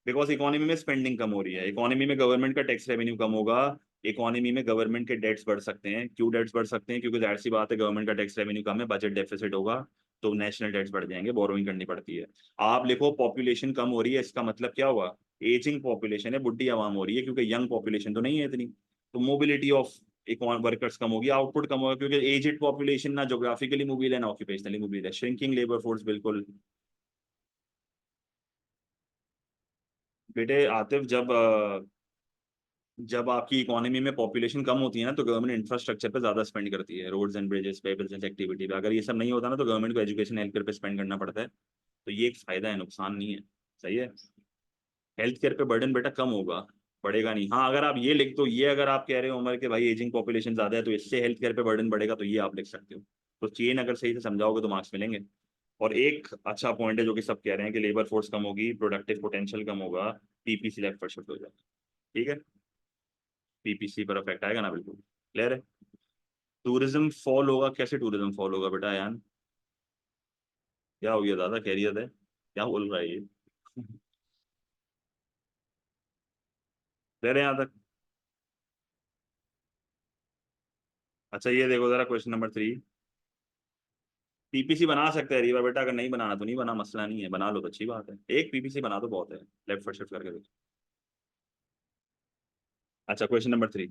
Because economy में स्पेंडिंग कम हो रही है, इकोनॉमी में गवर्नमेंट का टैक्स रेवेन्यू कम होगा, इकोनॉमी में गवर्नमेंट के डेट्स बढ़ सकते हैं। क्यों डेट्स बढ़ सकते हैं? क्योंकि जाहिर सी बात है, गवर्नमेंट का टैक्स रेवेन्यू कम है, बजट डेफिसिट होगा, तो नेशनल डेट्स बढ़ जाएंगे, बोरोइंग करनी पड़ती है। आप लिखो पॉपुलेशन कम हो रही है, इसका मतलब क्या हुआ? एजिंग पॉपुलेशन है, बुढ़ी आवाम हो रही है, क्योंकि यंग पॉपुलेशन तो नहीं है इतनी। तो मोबिलिटी ऑफ वर्कर्स कम होगी, आउटपुट कम होगा, क्योंकि एजेड पॉपुलेशन ना जोग्राफिकली मोबाइल है ना ऑक्यूपेशनली मोबाइल है। श्रिंकिंग लेबर फोर्स, बिल्कुल बेटे आतिफ, जब आपकी इकोनॉमी में पॉपुलेशन कम होती है ना तो गवर्नमेंट इंफ्रास्ट्रक्चर पे ज्यादा स्पेंड करती है, रोड्स एंड ब्रिजेस पे, बिजनेस एक्टिविटी पे। अगर ये सब नहीं होता ना तो गवर्नमेंट को एजुकेशन हेल्थ केयर पे स्पेंड करना पड़ता है। तो ये एक फायदा है, नुकसान नहीं है। सही है, हेल्थ केयर पे बर्डन बेटा कम होगा, बढ़ेगा नहीं। हाँ, अगर आप ये लिख दो, ये अगर आप कह रहे हो उम्र के भाई एजिंग पॉपुलेशन ज्यादा है तो इससे हेल्थ केयर पे बर्डन बढ़ेगा, तो ये आप लिख सकते हो। तो चेन अगर सही से समझाओगे तो मार्क्स मिलेंगे। और एक अच्छा पॉइंट है जो कि सब कह रहे हैं कि लेबर फोर्स कम होगी, प्रोडक्टिव पोटेंशियल कम होगा, पीपीसी लेफ्ट पर शिफ्ट हो जाएगा। ठीक है, पीपीसी पर इफेक्ट आएगा ना, बिल्कुल क्लियर है। टूरिज्म फॉल होगा, कैसे टूरिज्म फॉल होगा बेटा यान? क्या हो गया दादा, कैरियर है क्या बोल रहा है ये? दे रहे हैं यहाँ तक? अच्छा, ये देखो जरा क्वेश्चन नंबर 3। पीपीसी बना सकते हैं रीवा बेटा, अगर नहीं बनाना तो नहीं बना, मसला नहीं है, बना लो तो अच्छी बात है, एक पीपीसी बना तो बहुत है। लेफ्ट फर्स्ट शिफ्ट करके देखो। अच्छा, question number 3।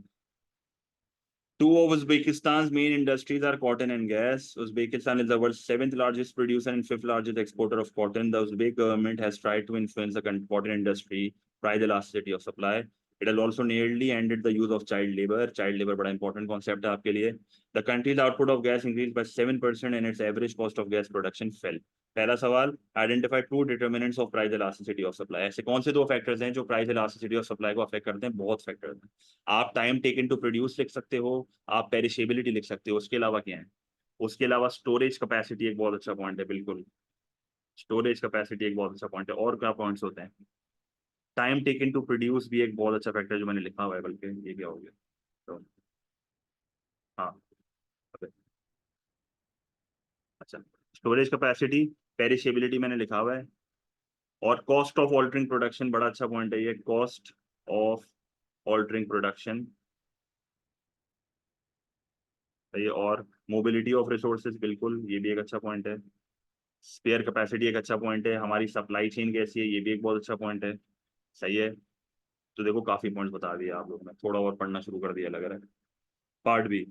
Two of Uzbekistan's main industries are cotton and gas. Uzbekistan is the world's seventh largest producer and fifth largest exporter of cotton. The Uzbek government has tried to influence the cotton industry, price elasticity of supply. It has also nearly ended the use of child labor. Child labor बड़ा important concept है आपके लिए. The country's output of gas increased by 7% and its average cost of gas production fell. पहला सवाल, identify two determinants of price elasticity of supply. ऐसे कौन से दो फैक्टर्स हैं जो प्राइस इलास्टिसिटी ऑफ सप्लाई को अफेक्ट करते हैं? बहुत फैक्टर्स हैं। आप टाइम टेकन टू प्रोड्यूस लिख सकते हो, आप पेरिशेबिलिटी लिख सकते हो, उसके अलावा क्या है? उसके अलावा स्टोरेज कैपेसिटी एक बहुत अच्छा पॉइंट है, बिल्कुल स्टोरेज कैपेसिटी एक बहुत अच्छा पॉइंट है। और क्या पॉइंट्स होते हैं? टाइम टेकन टू प्रोड्यूस भी एक बहुत अच्छा फैक्टर जो मैंने लिखा हुआ है, बल्कि ये क्या हो गया तो हाँ अच्छा, स्टोरेज कैपेसिटी, पेरिशेबिलिटी मैंने लिखा हुआ है, और कॉस्ट ऑफ ऑल्टरिंग प्रोडक्शन बड़ा अच्छा पॉइंट है ये, कॉस्ट ऑफ ऑल्टरिंग प्रोडक्शन ये, और मोबिलिटी ऑफ रिसोर्सेज, बिल्कुल ये भी एक अच्छा पॉइंट है। स्पेयर कैपेसिटी एक अच्छा पॉइंट है। हमारी सप्लाई चेन कैसी है, ये भी एक बहुत अच्छा पॉइंट है। सही है। तो देखो काफी पॉइंट्स बता दिए आप लोग ने, थोड़ा और पढ़ना शुरू कर दिया लग रहा है। Part B,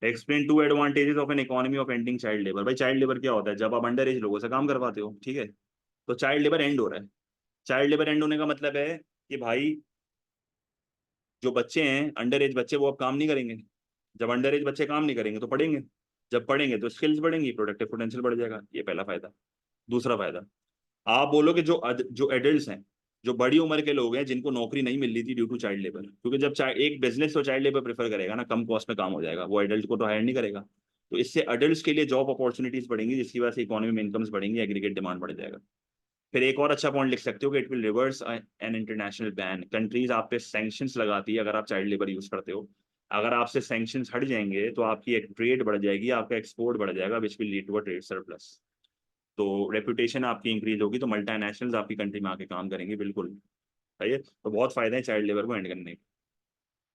explain two advantages of an economy of ending child labour. भाई चाइल्ड लेबर क्या होता है? जब आप अंडर एज लोगों से काम करवाते हो, ठीक है, तो चाइल्ड लेबर एंड हो रहा है। चाइल्ड लेबर एंड होने का मतलब है कि भाई जो बच्चे हैं अंडर एज बच्चे, वो अब काम नहीं करेंगे। जब अंडर एज बच्चे काम नहीं करेंगे तो पढ़ेंगे, जब पढ़ेंगे तो स्किल्स बढ़ेंगी, प्रोडक्टिव पोटेंशियल बढ़ जाएगा। ये पहला फायदा। दूसरा फायदा, आप बोलोगे जो एडल्ट्स हैं, जो बड़ी उम्र के लोग हैं जिनको नौकरी नहीं मिल रही थी ड्यू टू चाइल्ड लेबर, क्योंकि जब एक बिजनेस तो चाइल्ड लेबर प्रेफर करेगा ना, कम कॉस्ट में काम हो जाएगा, वो एडल्ट को तो हायर नहीं करेगा। तो इससे एडल्ट्स के लिए जॉब अपॉर्चुनिटीज बढ़ेंगी, जिसकी वजह से इकोनॉमी में इनकम्स बढ़ेंगी, एग्रीगेट डिमांड बढ़ जाएगा। फिर एक और अच्छा पॉइंट लिख सकते हो कि it will reverse an international ban. Countries आप पे सैंक्शंस लगाती है अगर आप चाइल्ड लेबर यूज करते हो। अगर आपसे सैंक्शंस हट जाएंगे तो आपकी एक ट्रेड बढ़ जाएगी, आपका एक्सपोर्ट बढ़ जाएगा, which will lead to a trade surplus. तो रेपुटेशन आपकी इंक्रीज होगी, तो मल्टीनेशनल्स आपकी कंट्री में आके काम करेंगे, बिल्कुल सही है। तो बहुत फायदे हैं चाइल्ड लेबर को एंड करने के।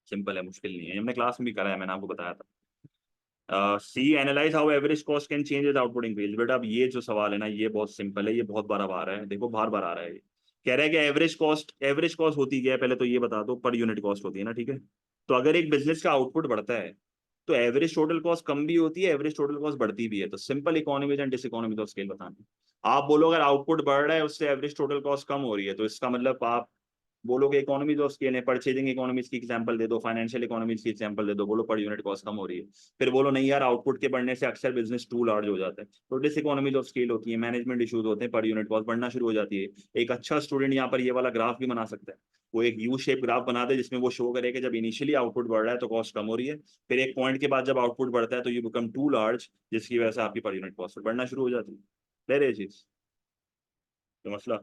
सिंपल है, मुश्किल नहीं है, हमने क्लास में भी करा है, मैंने आपको बताया था। See, analyse how average cost can change with output increase. बेटा अब ये जो सवाल है ना, ये बहुत सिंपल है, ये बहुत बार आ रहा है, देखो बार बार आ रहा है। ये कह रहा है कि एवरेज कॉस्ट होती क्या है, पहले तो ये बता दो। पर यूनिट कॉस्ट होती है ना, ठीक है। तो अगर एक बिजनेस का आउटपुट बढ़ता है तो एवरेज टोटल कॉस्ट कम भी होती है, एवरेज टोटल कॉस्ट बढ़ती भी है। तो simple economies and diseconomies of scale बताना। आप बोलो अगर आउटपुट बढ़ रहा है उससे एवरेज टोटल कॉस्ट कम हो रही है, तो इसका मतलब आप बोलोगे इकोनॉमीज ऑफ स्केल है, परचेजिंग इकोनॉमीज की एग्जांपल दे दो, फाइनेंशियल इकोनॉमीज की एग्जांपल दे दो, बोलो पर यूनिट कॉस्ट कम हो रही है। फिर बोलो नहीं यार, आउटपुट के बढ़ने से अक्सर बिजनेस टू लार्ज हो जाता है, तो डिस इकोनॉमीज ऑफ स्केल होती है, मैनेजमेंट इशूज होते हैं, पर यूनिट कॉस्ट बढ़ना शुरू हो जाती है। एक अच्छा स्टूडेंट यहाँ पर ये वाला ग्राफ भी बना सकता है, वो एक यू शेप ग्राफ बना दे जिसमें वो शो करे कि जब इनिशियली आउटपुट बढ़ रहा है तो कॉस्ट कम हो रही है, फिर एक पॉइंट के बाद जब आउटपुट बढ़ता है तो यू बिकम टू लार्ज, जिसकी वजह से आपकी पर यूनिट कॉस्ट बढ़ना शुरू हो जाती है। ले रहे चीज तो मसला,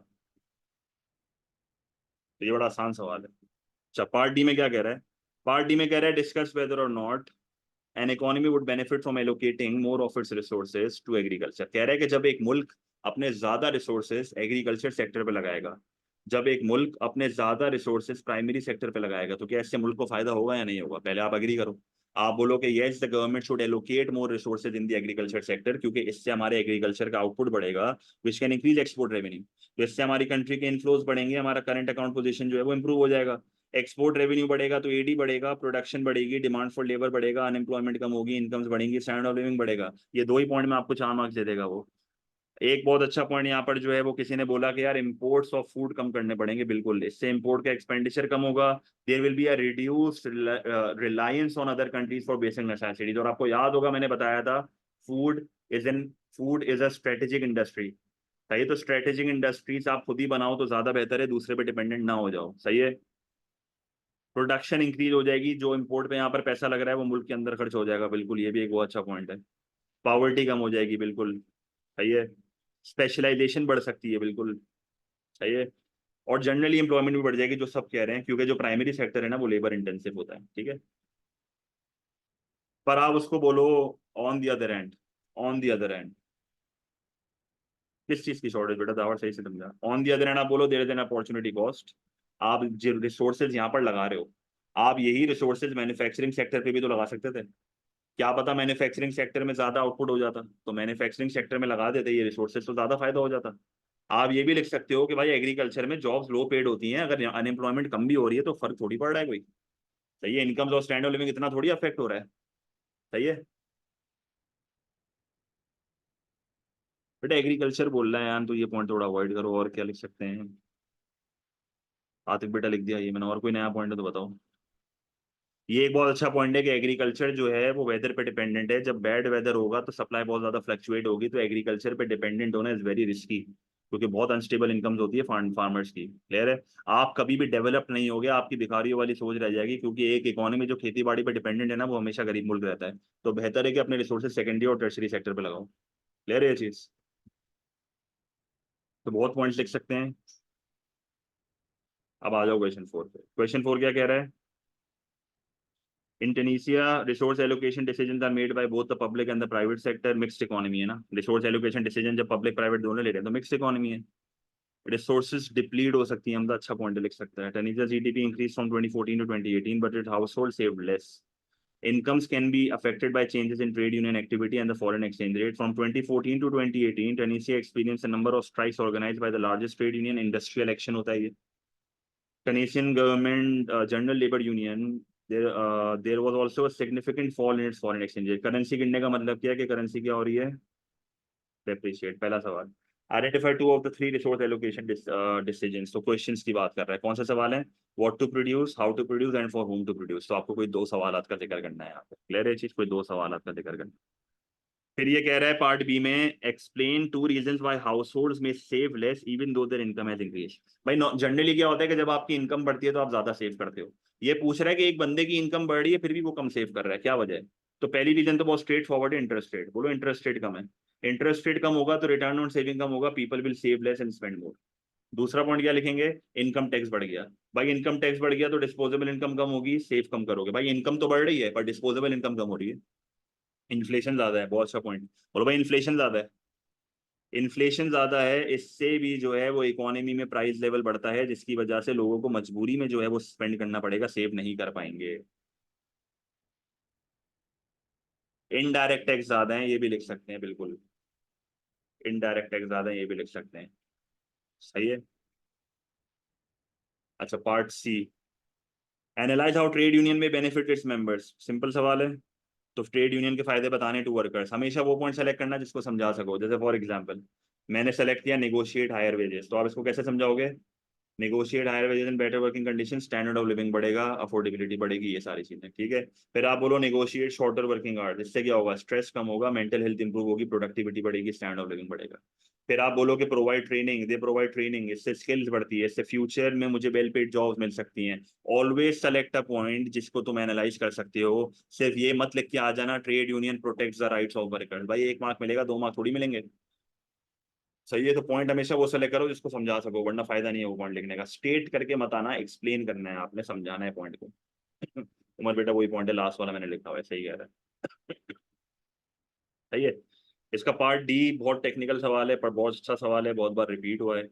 तो ये बड़ा आसान सवाल है। अच्छा, पार्ट डी में क्या कह रहा है? पार्ट डी में कह रहा है डिस्कस वेदर और not an economy would benefit from allocating more of its resources to agriculture. कह रहा है कि जब एक मुल्क अपने ज्यादा रिसोर्सेज एग्रीकल्चर सेक्टर पे लगाएगा, जब एक मुल्क अपने ज्यादा रिसोर्सेज प्राइमरी सेक्टर पे लगाएगा, तो क्या इससे मुल्क को फायदा होगा या नहीं होगा? पहले आप एग्री करो। आप बोलो कि yes the government should allocate more resources in the agriculture sector, क्योंकि इससे हमारे एग्रीकल्चर का आउटपुट बढ़ेगा, which can increase export revenue. तो इससे हमारी कंट्री के इनफ्लोज बढ़ेंगे, हमारा करंट अकाउंट पोजीशन जो है वो इंप्रूव हो जाएगा। एक्सपोर्ट रेवेन्यू बढ़ेगा तो एडी बढ़ेगा, प्रोडक्शन बढ़ेगी, डिमांड फॉर लेबर बढ़ेगा, अनएम्प्लॉयमेंट कम होगी, इनकम्स बढ़ेंगी, स्टैंडर्ड ऑफ लिविंग बढ़ेगा। ये दो ही पॉइंट में आपको 4 मार्क्स दे देगा वो। एक बहुत अच्छा पॉइंट यहाँ पर जो है वो किसी ने बोला कि यार इंपोर्ट्स ऑफ फूड कम करने पड़ेंगे, बिल्कुल इससे इंपोर्ट का एक्सपेंडिचर कम होगा, there will be a reduced reliance on other countries for basic necessities. और आपको याद होगा मैंने बताया था, food food is a strategic industry. सही है, तो स्ट्रेटेजिक इंडस्ट्रीज आप खुद ही बनाओ तो ज्यादा बेहतर है, दूसरे पे डिपेंडेंट ना हो जाओ। सही है, प्रोडक्शन इंक्रीज हो जाएगी, जो इंपोर्ट पे यहाँ पर पैसा लग रहा है वो मुल्क के अंदर खर्च हो जाएगा, बिल्कुल ये भी एक बहुत अच्छा पॉइंट है। पॉवर्टी कम हो जाएगी, बिल्कुल सही है। स्पेशलाइजेशन बढ़ सकती है, बिल्कुल सही है। और जनरली एम्प्लॉयमेंट भी बढ़ जाएगी, जो सब कह रहे हैं, क्योंकि जो प्राइमरी सेक्टर है ना वो लेबर इंटेंसिव होता है, ठीक है। पर आप उसको बोलो on the other and, on the other and किस चीज की शॉर्टेज? बेटा दावर सही से समझा। ऑन द अदर एंड आप बोलो there is an opportunity cost. आप जो रिसोर्सेज यहाँ पर लगा रहे हो, आप यही रिसोर्सेज मैन्युफैक्चरिंग सेक्टर पे भी तो लगा सकते थे। क्या पता मैन्युफैक्चरिंग सेक्टर में ज्यादा आउटपुट हो जाता, तो मैन्युफैक्चरिंग सेक्टर में लगा देते ये रिसोर्सेज, तो ज्यादा फायदा हो जाता। आप ये भी लिख सकते हो कि भाई एग्रीकल्चर में जॉब्स लो पेड होती हैं, अगर अनएम्प्लॉयमेंट कम भी हो रही है तो फर्क थोड़ी पड़ रहा है कोई। सही है, इनकम और स्टैंडर्ड ऑफ लिविंग इतना थोड़ी अफेक्ट हो रहा है। सही है बेटा, एग्रीकल्चर बोल रहा है यार, तो ये पॉइंट थोड़ा अवॉइड करो। और क्या लिख सकते हैं? आतिफ बेटा लिख दिया ये मैंने, और कोई नया पॉइंट है तो बताओ। ये एक बहुत अच्छा पॉइंट है कि एग्रीकल्चर जो है वो वेदर पे डिपेंडेंट है। जब बैड वेदर होगा तो सप्लाई बहुत ज्यादा फ्लक्चुएट होगी, तो एग्रीकल्चर पे डिपेंडेंट होना इज वेरी रिस्की, क्योंकि बहुत अनस्टेबल इनकम्स होती है फार्मर्स की। क्लियर है? आप कभी भी डेवलप नहीं होगे, आपकी भिखारियों वाली सोच रह जाएगी, क्योंकि एक इकोनॉमी जो खेती बाड़ी पे डिपेंडेंट है ना, वो हमेशा गरीब मुल्क रहता है। तो बेहतर है कि अपने रिसोर्सेज सेकेंडरी और टर्शरी सेक्टर पे लगाओ। क्लियर है ये चीज? तो बहुत पॉइंट्स लिख सकते हैं। अब आ जाओ क्वेश्चन फोर पे। क्वेश्चन फोर क्या कह रहा है? In Tunisia, resource allocation decisions are made by both the public and the private sector. Mixed economy है ना, resource allocation decision जब public private दोनों ले रहे हैं तो mixed economy है। Resources deplete हो सकती है, हम तो अच्छा पॉइंट लिख सकते हैं। Tunisia GDP increased from 2014 to 2018, but its household saved less. Incomes can be affected by changes in trade union activity and the foreign exchange rate. From 2014 to 2018, Tunisia experienced a number of strikes organized by the largest trade union. Industrial action होता है ये। Tunisian government general labor union, there was also a significant fall in its foreign exchange rate. Currency गिरने का मतलब क्या है कि करेंसी क्या हो रही है? डेप्रिशिएट। पहला सवाल, identify two of the three resource allocation decisions. तो क्वेश्चंस की बात कर रहा है। कौन सा सवाल है? What to produce, how to produce and for whom to produce. तो आपको कोई दो सवाल का जिक्र करना है यहाँ पे। क्लियर है चीज? कोई दो सवाल का जिक्र करना है। फिर ये कह रहा है पार्ट बी में, explain two reasons why households में save less even though their income has increase. भाई जनरली क्या होता है कि जब आपकी इनकम बढ़ती है तो आप ज्यादा सेव करते हो। ये पूछ रहा है कि एक बंदे की इनकम बढ़ रही है फिर भी वो कम सेव कर रहा है, क्या वजह है? तो पहली रीजन तो बहुत स्ट्रेट फॉरवर्ड है, इंटरेस्ट रेट। बोलो इंटरेस्ट रेट कम है। इंटरेस्ट रेट कम होगा तो रिटर्न ऑन सेविंग कम होगा, people will save less and spend more. दूसरा पॉइंट क्या लिखेंगे? इनकम टैक्स बढ़ गया। भाई इनकम टैक्स बढ़ गया तो डिस्पोजेबल इनकम कम होगी, सेव कम करोगे। भाई इनकम तो बढ़ रही है पर डिस्पोजेबल इनकम कम हो रही है। इन्फ्लेशन ज्यादा है, बहुत अच्छा पॉइंट। बोलो भाई इन्फ्लेशन ज्यादा है। इन्फ्लेशन ज्यादा है, इससे भी जो है वो इकोनॉमी में प्राइस लेवल बढ़ता है, जिसकी वजह से लोगों को मजबूरी में जो है वो स्पेंड करना पड़ेगा, सेव नहीं कर पाएंगे। इनडायरेक्ट टैक्स ज्यादा है, ये भी लिख सकते हैं बिल्कुल। इनडायरेक्ट टैक्स ज्यादा है, ये भी लिख सकते हैं। सही है। अच्छा part C, analyse how trade union may benefit its members. Simple सवाल है। तो ट्रेड यूनियन के फायदे बताने टू वर्कर्स। हमेशा वो पॉइंट सेलेक्ट करना जिसको समझा सको। जैसे फॉर एग्जांपल मैंने सेलेक्ट किया नेगोशिएट हायर वेजेस, तो आप इसको कैसे समझाओगे? Negotiate higher wages and better working condition, standard of living बढ़ेगा, अफोर्डेबिलिटी बढ़ेगी, ये सारी चीजें ठीक है। फिर आप बोलो नेगोशिएट शॉर्टर वर्किंग आवर्स, इससे क्या होगा? स्ट्रेस कम होगा, मेंटल हेल्थ इंप्रूव होगी, प्रोडक्टिविटी बढ़ेगी, स्टैंडर्ड ऑफ लिविंग बढ़ेगा। फिर आप बोलो कि provide training, they provide training, इससे स्किल्स बढ़ती है, इससे फ्यूचर में मुझे वेल पेड जॉब्स मिल सकती हैं। ऑलवेज सेलेक्ट अ पॉइंट जिसको तुम एनालाइज कर सकते हो। सिर्फ ये मत लिख के आ जाना trade union protects the rights of workers. भाई एक मार्क मिलेगा, दो मार्क थोड़ी मिलेंगे। सही है, तो पॉइंट हमेशा वो सेलेक्ट करो जिसको समझा सको, वरना फायदा नहीं है वो पॉइंट लिखने का। स्टेट करके मत आना, एक्सप्लेन करना है आपने, समझाना है पॉइंट को। उमर बेटा वही पॉइंट है लास्ट वाला मैंने लिखा हुआ है, सही कह रहा है। सही है। इसका पार्ट डी बहुत टेक्निकल सवाल है पर बहुत अच्छा सवाल है, बहुत बार रिपीट हुआ है।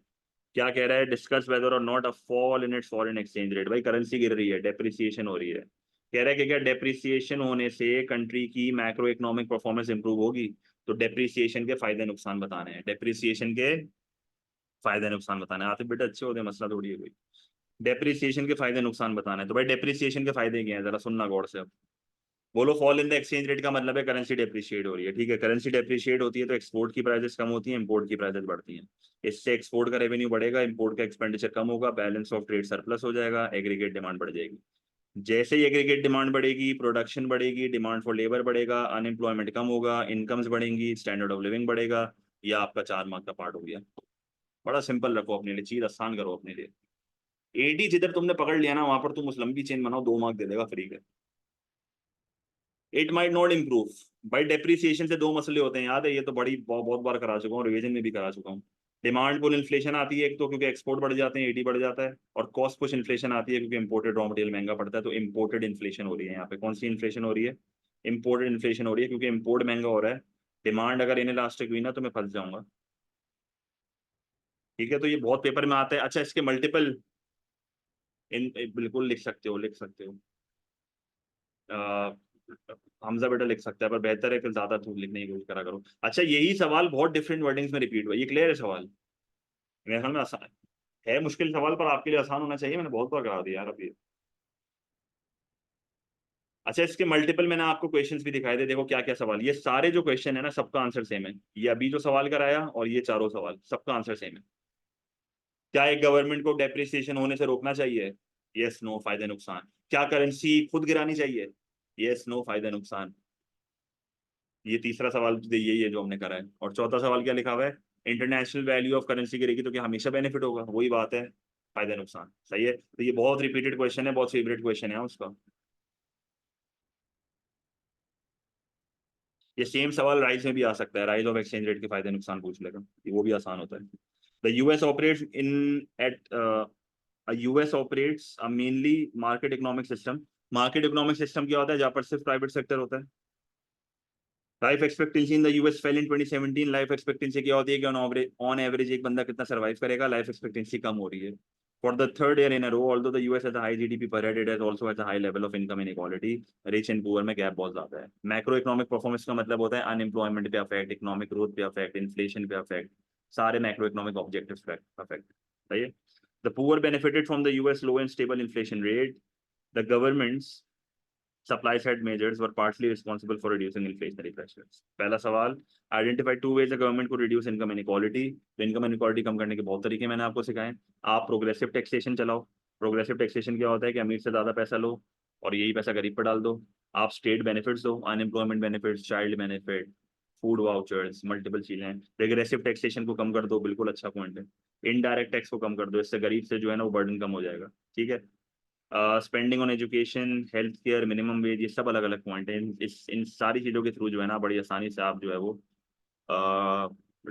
क्या कह रहा है? डिस्कस वेदर और not a fall in its foreign exchange rate. भाई करेंसी गिर रही है, डेप्रिसिएशन हो रही है। कह रहा है कि क्या डेप्रिसिएशन होने से कंट्री की मैक्रो इकोनॉमिक परफॉर्मेंस इंप्रूव होगी? तो डेप्रिसिएशन के फायदे नुकसान बताने हैं, डेप्रिसिएशन के फायदे नुकसान बताने हैं। आते बेटा अच्छे होते हैं, मसला थोड़ी है कोई। डेप्रिसिएशन के फायदे नुकसान बताने हैं, तो भाई डेप्रिसिएशन के फायदे क्या हैं जरा सुनना गौर से अब। बोलो fall in the exchange rate का मतलब है करेंसी डेप्रिशिएट हो रही है। ठीक है, करेंसी डेप्रिशिएट होती है तो एक्सपोर्ट की प्राइसेस कम होती हैं, इंपोर्ट की प्राइसेस बढ़ती हैं। इससे एक्सपोर्ट का रेवेन्यू बढ़ेगा, इंपोर्ट का एक्सपेंडिचर कम होगा, बैलेंस ऑफ ट्रेड सरप्लस हो जाएगा, एग्रीगेट डिमांड बढ़ जाएगी। जैसे ही एग्रीगेट डिमांड बढ़ेगी, प्रोडक्शन बढ़ेगी, डिमांड फॉर लेबर बढ़ेगा, अनएम्प्लॉयमेंट कम होगा, इनकम्स बढ़ेंगी, स्टैंडर्ड ऑफ लिविंग बढ़ेगा। यह आपका 4 मार्क का पार्ट हो गया। बड़ा सिंपल रखो अपने लिए, चीज आसान करो अपने लिए। एडी जिधर तुमने पकड़ लिया ना वहां पर तुम उस लंबी चेन बनाओ, 2 मार्क दे देगा फ्री के। It might not improve. By depreciation से दो मसले होते हैं, याद है? ये तो बड़ी बहुत बार करा चुका हूँ, रिवीजन में भी करा चुका हूँ। डिमांड पुल इन्फ्लेशन आती है एक तो क्योंकि एक्सपोर्ट बढ़ जाते हैं, एडी बढ़ जाता है। और कॉस्ट पुश इन्फ्लेशन आती है क्योंकि इंपोर्टेड रॉ मटेरियल महंगा पड़ता है, तो इंपोर्टेड इन्फ्लेशन हो रही है यहाँ पे। कौन सी इन्फ्लेशन हो रही है? इंपोर्टेड इन्फ्लेशन हो रही है, क्योंकि इंपोर्ट महंगा हो रहा है। डिमांड अगर इन इलास्टिक हुई ना तो मैं फंस जाऊंगा। ठीक है, तो ये बहुत पेपर में आता है। अच्छा इसके मल्टीपल इन बिल्कुल लिख सकते हो, लिख सकते हो। हमजा बेटा लिख सकता है, पर बेहतर है फिर ज्यादा तुम लिखने की कोशिश करा करो। अच्छा यही सवाल बहुत डिफरेंट वर्डिंग्स में रिपीट हुआ, ये क्लियर है सवाल? मेरे ख्याल में आसान है, मुश्किल सवाल पर आपके लिए आसान होना चाहिए, मैंने बहुत बार करा दिया यार अभी। अच्छा, इसके मल्टीपल मैंने आपको क्वेश्चंस भी दिखाए थे, देखो क्या क्या सवाल, ये सारे जो क्वेश्चन है ना सबका आंसर सेम है, ये अभी जो सवाल कराया और ये चारों सवाल सबका आंसर सेम है। क्या एक गवर्नमेंट को डेप्रिसिएशन होने से रोकना चाहिए? यस नो, फायदे नुकसान। क्या करेंसी खुद गिरानी चाहिए? यस नो, फायदे नुकसान। ये तीसरा सवाल तो यही है जो हमने करा है। और चौथा सवाल क्या लिखा हुआ है? इंटरनेशनल वैल्यू ऑफ करेंसी गिरेगी तो क्या हमेशा बेनिफिट होगा? वही बात है, फायदे नुकसान। सही है, तो ये बहुत रिपीटेड क्वेश्चन है, बहुत फेवरेट क्वेश्चन है उसका। ये सेम सवाल राइज में भी आ सकता है, राइज ऑफ एक्सचेंज रेट के फायदे नुकसान पूछ लेगा, वो भी आसान होता है। The US operates in at US operates a mainly market economic system. Market economic system क्या होता है? जहां पर सिर्फ प्राइवेट सेक्टर होता है। Life expectancy in the US fail in 2017। Life expectancy क्या होती है कि ऑन एवरेज एक बंदा कितना सर्वाइव करेगा, लाइफ एक्सपेक्टेंसी कम हो रही है। For the third year in a row, although the US has a high GDP per head, it has also has a high level of income inequality. Rich and poor में गैप बहुत ज्यादा है। मैक्रो इकोनॉमिक परफॉर्मेंस का मतलब होता है अनएम्प्लॉयमेंट पे अफेक्ट, इकोनॉमिक ग्रोथ पे अफेक्ट, इन्फ्लेशन पे अफेक्ट, सारे मैक्रो इकोनॉमिक ऑब्जेक्टिव्स पे अफेक्ट। सही है। The poor benefited from the US low and stable inflation rate. The governments supply side measures were partly responsible for reducing inflationary pressures। पहला सवाल, identify two ways the government could reduce income inequality। तो इनकम इनक्वालिटी कम करने के बहुत तरीके मैंने आपको सिखाए। आप प्रोग्रेसिव टैक्सेशन चलाओ। प्रोग्रेसिव टैक्सेशन क्या होता है कि अमीर से ज्यादा पैसा लो और यही पैसा गरीब पर डाल दो। आप स्टेट बेनिफिट्स दो, unemployment benefits, child benefit, food vouchers, multiple चीजें। रिग्रेसिव टैक्सेशन को कम कर दो, बिल्कुल अच्छा पॉइंट है। इनडायरेक्ट टैक्स को कम कर दो, इससे गरीब से जो है ना वो बर्डन कम हो जाएगा। ठीक है। Spending on education, health care, minimum wage, ये सब अलग अलग पॉइंट है। इन सारी चीज़ों के थ्रू जो है ना बड़ी आसानी से आप जो है वो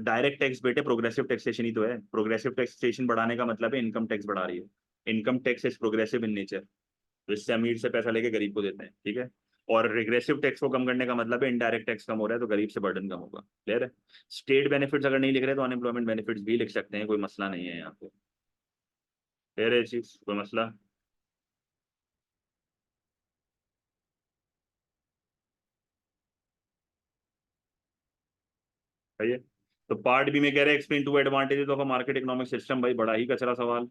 डायरेक्ट टैक्स, बेटे प्रोग्रेसिव टैक्सेशन ही तो है। प्रोग्रेसिव टैक्सेशन बढ़ाने का मतलब है इनकम टैक्स बढ़ा रही है। Income tax is progressive in nature, तो इससे अमीर से पैसा लेके गरीब को देते हैं। ठीक है। और रिग्रेसिव टैक्स को कम करने का मतलब है इनडायरेक्ट टैक्स कम हो रहा है तो गरीब से बर्डन कम होगा। क्लियर है। स्टेट बेनिफिट्स अगर नहीं लिख रहे तो अनएम्प्लॉयमेंट बेनिफिट्स भी लिख सकते हैं, कोई मसला नहीं है यहाँ पे। क्लियर है चीज, कोई मसला? सही है। तो पार्ट बी में कह रहे हैं explain two advantages of a market economic system. भाई बड़ा ही कचरा सवाल।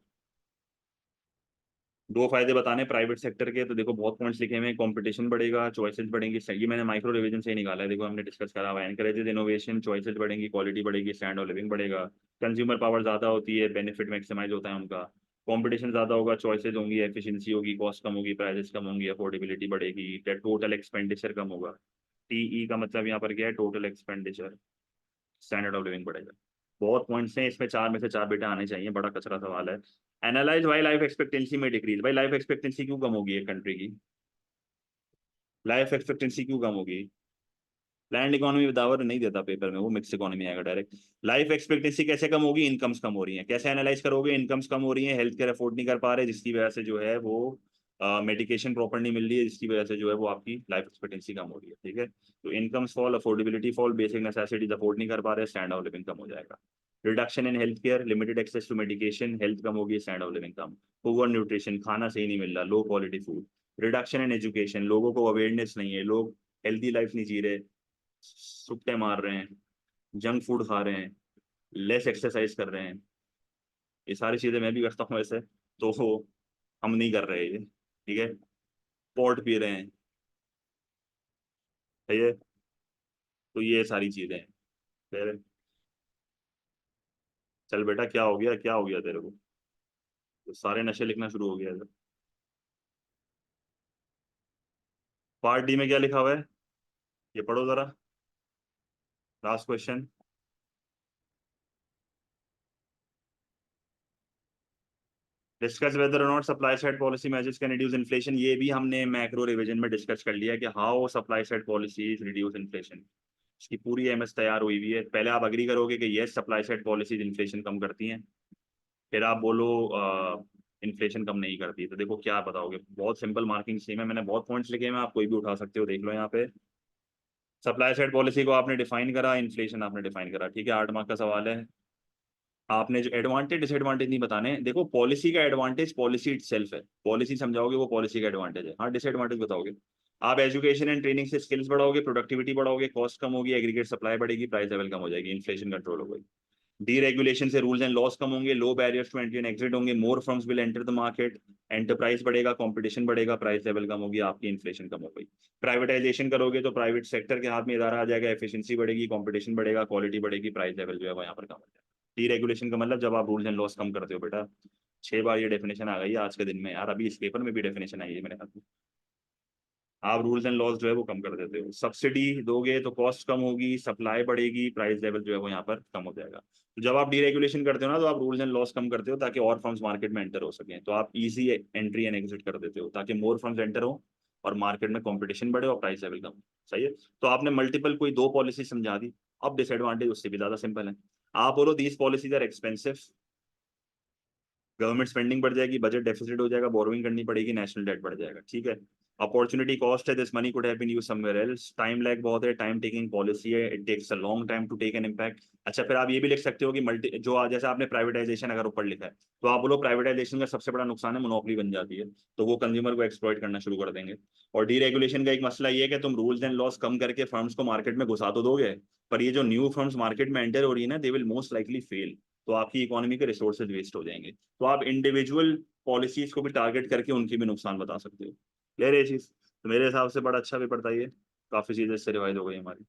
दो फायदे बताने प्राइवेट सेक्टर के, तो देखो बहुत पॉइंट्स लिखे हुए हैं। कंपटीशन बढ़ेगा, चॉइसेस बढ़ेंगी। सही, मैंने माइक्रो रिवीजन से ही निकाला है, देखो हमने डिस्कस करा हुआ है। एनकरेजेस इनोवेशन, चॉइसेस बढ़ेंगी, क्वालिटी बढ़ेगी, स्टैंडर्ड ऑफ लिविंग बढ़ेगा। कंज्यूमर पावर ज्यादा होती है, बेनिफिट मैक्सिमाइज होता है उनका। कंपटीशन ज्यादा होगा, चॉइसेस होंगी, एफिशिएंसी होगी, कॉस्ट कम होगी, प्राइसेस कम होंगी, अफोर्डेबिलिटी बढ़ेगी, टोटल एक्सपेंडिचर कम होगा। टीई का मतलब यहाँ पर क्या है? Total expenditure. Standard of living बढ़ेगा। बहुत पॉइंट्स हैं इसमें, चार में से चार बेटा आने चाहिए, बड़ा कचरा सवाल है। एनालाइज वाई लाइफ एक्सपेक्टेंसी में डिक्रीज। भाई लाइफ एक्सपेक्टेंसी क्यों कम होगी एक कंट्री की? लाइफ एक्सपेक्टेंसी क्यों कम होगी? प्लैंड इकोनॉमी दावर नहीं देता पेपर में, वो मिक्स इकोनॉमी आएगा डायरेक्ट। लाइफ एक्सपेक्टेंसी कैसे कम होगी? इनकम्स कम हो रही हैं। कैसे एनालाइज करोगे? इनकम्स कम हो रही हैं, हेल्थ केयर अफोर्ड नहीं कर पा रहे जिसकी वजह से जो है वो मेडिकेशन प्रॉपर नहीं मिल रही है जिसकी वजह से जो है वो आपकी लाइफ एक्सपेक्टेंसी कम हो रही है। ठीक है। तो incomes fall, affordability fall, basic necessities afford नहीं कर पा रहे, स्टैंड ऑफ लिविंग कम हो जाएगा। Reduction in health care, limited access to medication, health कम होगी, स्टैंड ऑफ लिविंग कम। पुअर न्यूट्रिशन, खाना सही नहीं मिल रहा, low quality food. Reduction in education, लोगों को अवेयरनेस नहीं है, लोग हेल्दी लाइफ नहीं जी रहे, सुट्टे मार रहे हैं, जंक फूड खा रहे हैं, लेस एक्सरसाइज कर रहे हैं। ये सारी चीजें मैं भी करता हूँ वैसे, तो हम नहीं कर रहे ये। ठीक है। पॉट पी रहे हैं। सही है। तो ये सारी चीजें हैं। फिर चल बेटा, क्या हो गया, क्या हो गया तेरे को? तो सारे नशे लिखना शुरू हो गया है। पार्ट डी में क्या लिखा हुआ है? ये पढ़ो जरा, लास्ट क्वेश्चन। डिस्कस वेदर और not supply side policy measures can reduce inflation. ये भी हमने मैक्रो रिवीजन में डिस्कस कर लिया कि how supply side policies reduce inflation. इसकी पूरी एमएस तैयार हुई हुई है। पहले आप अग्री करोगे कि yes supply side policies inflation कम करती हैं, फिर आप बोलो इन्फ्लेशन कम नहीं करती। तो देखो क्या बताओगे, बहुत सिंपल मार्किंग स्कीम है, मैंने बहुत पॉइंट्स लिखे हैं, आप कोई भी उठा सकते हो, देख लो यहाँ पे। सप्लाई साइड पॉलिसी को आपने डिफाइन करा, इन्फ्लेशन आपने डिफाइन करा। ठीक है, 8 मार्क का सवाल है। आपने जो एडवांटेज डिसएडवांटेज नहीं बताने, देखो पॉलिसी का एडवांटेज पॉलिसी इटसेल्फ है, पॉलिसी समझाओगे वो पॉलिसी का एडवांटेज है। हाँ, डिसएडवांटेज बताओगे। आप एजुकेशन एंड ट्रेनिंग से स्किल्स बढ़ाओगे, प्रोडक्टिविटी बढ़ाओगे, कॉस्ट कम होगी, एग्रीगेट सप्लाई बढ़ेगी, प्राइस लेवल कम हो जाएगी, इन्फ्लेशन कंट्रोल हो गई। डीरेगुलेशन से रूल्स एंड लॉस कम होंगे, low barriers to entry and exit होंगे, more firms will enter the market, enterprise बढ़ेगा, कंपटीशन बढ़ेगा, प्राइस लेवल कम होगी, आपकी इन्फ्लेशन कम हो गई। प्राइवेटाइजेशन करोगे तो प्राइवेट सेक्टर के हाथ में इदारा आ जाएगा, एफिशिएंसी बढ़ेगी, कंपटीशन बढ़ेगा, क्वालिटी बढ़ेगी, प्राइस लेवल जो है वो यहाँ पर कम हो जाएगा। डीरेगुलेशन का मतलब जब आप रूल्स एंड लॉस कम करते हो बेटा। 6 बार ये डेफिनेशन आ गई है आज के दिन में यार, अभी इस पेपर में भी डेफिनेशन आई है मेरे हाथ में। आप रूल्स एंड लॉस जो है वो कम कर देते हो, सब्सिडी दोगे तो कॉस्ट कम होगी, सप्लाई बढ़ेगी, प्राइस लेवल जो है वो यहाँ पर कम हो जाएगा। तो जब आप डीरेगुलेशन करते हो ना तो आप रूल्स एंड लॉस कम करते हो ताकि और फर्म्स मार्केट में एंटर हो सकें, तो आप इजी एंट्री एंड एग्जिट कर देते हो ताकि मोर फर्म्स एंटर हो और मार्केट में कंपटीशन बढ़े और प्राइस लेवल कम हो। सही है। तो आपने मल्टीपल कोई 2 पॉलिसी समझा दी। अब डिसएडवांटेज उससे भी ज्यादा सिंपल है। आप बोलो these policies are expensive, government spending बढ़ जाएगी, बजट डेफिसिट हो जाएगा, बोरोइंग करनी पड़ेगी, नेशनल डेट बढ़ जाएगा। ठीक है। अपॉर्चुनिटी कॉस्ट है, this money could have been used somewhere else, time lag बहुत है, टाइम टेकिंग पॉलिसी है, it takes a long time to take an impact. अच्छा फिर आप ये भी लिख सकते हो कि मल्टी जो जैसे आपने प्राइवेटाइजेशन अगर ऊपर लिखा है तो आप बोलो प्राइवेटाइजेशन का सबसे बड़ा नुकसान है मोनोपोली बन जाती है, तो वो कंज्यूमर को एक्सप्लॉइट करना शुरू कर देंगे। और डीरेगुलेशन का एक मसला ये है कि तुम रूल्स एंड लॉस कम करके फर्म्स को मार्केट में घुसा तो दोगे, पर ये जो न्यू फर्म्स मार्केट में एंटर हो रही है ना, they will most likely fail, तो आपकी इकोनॉमी के रिसोर्सेज वेस्ट हो जाएंगे। तो आप इंडिविजुअल पॉलिसीज को भी टारगेट करके उनकी भी नुकसान बता सकते हो। क्लियर है ये चीज। तो मेरे हिसाब से बड़ा अच्छा पेपर था ये, काफी चीजें इससे रिवाइज हो गई हमारी।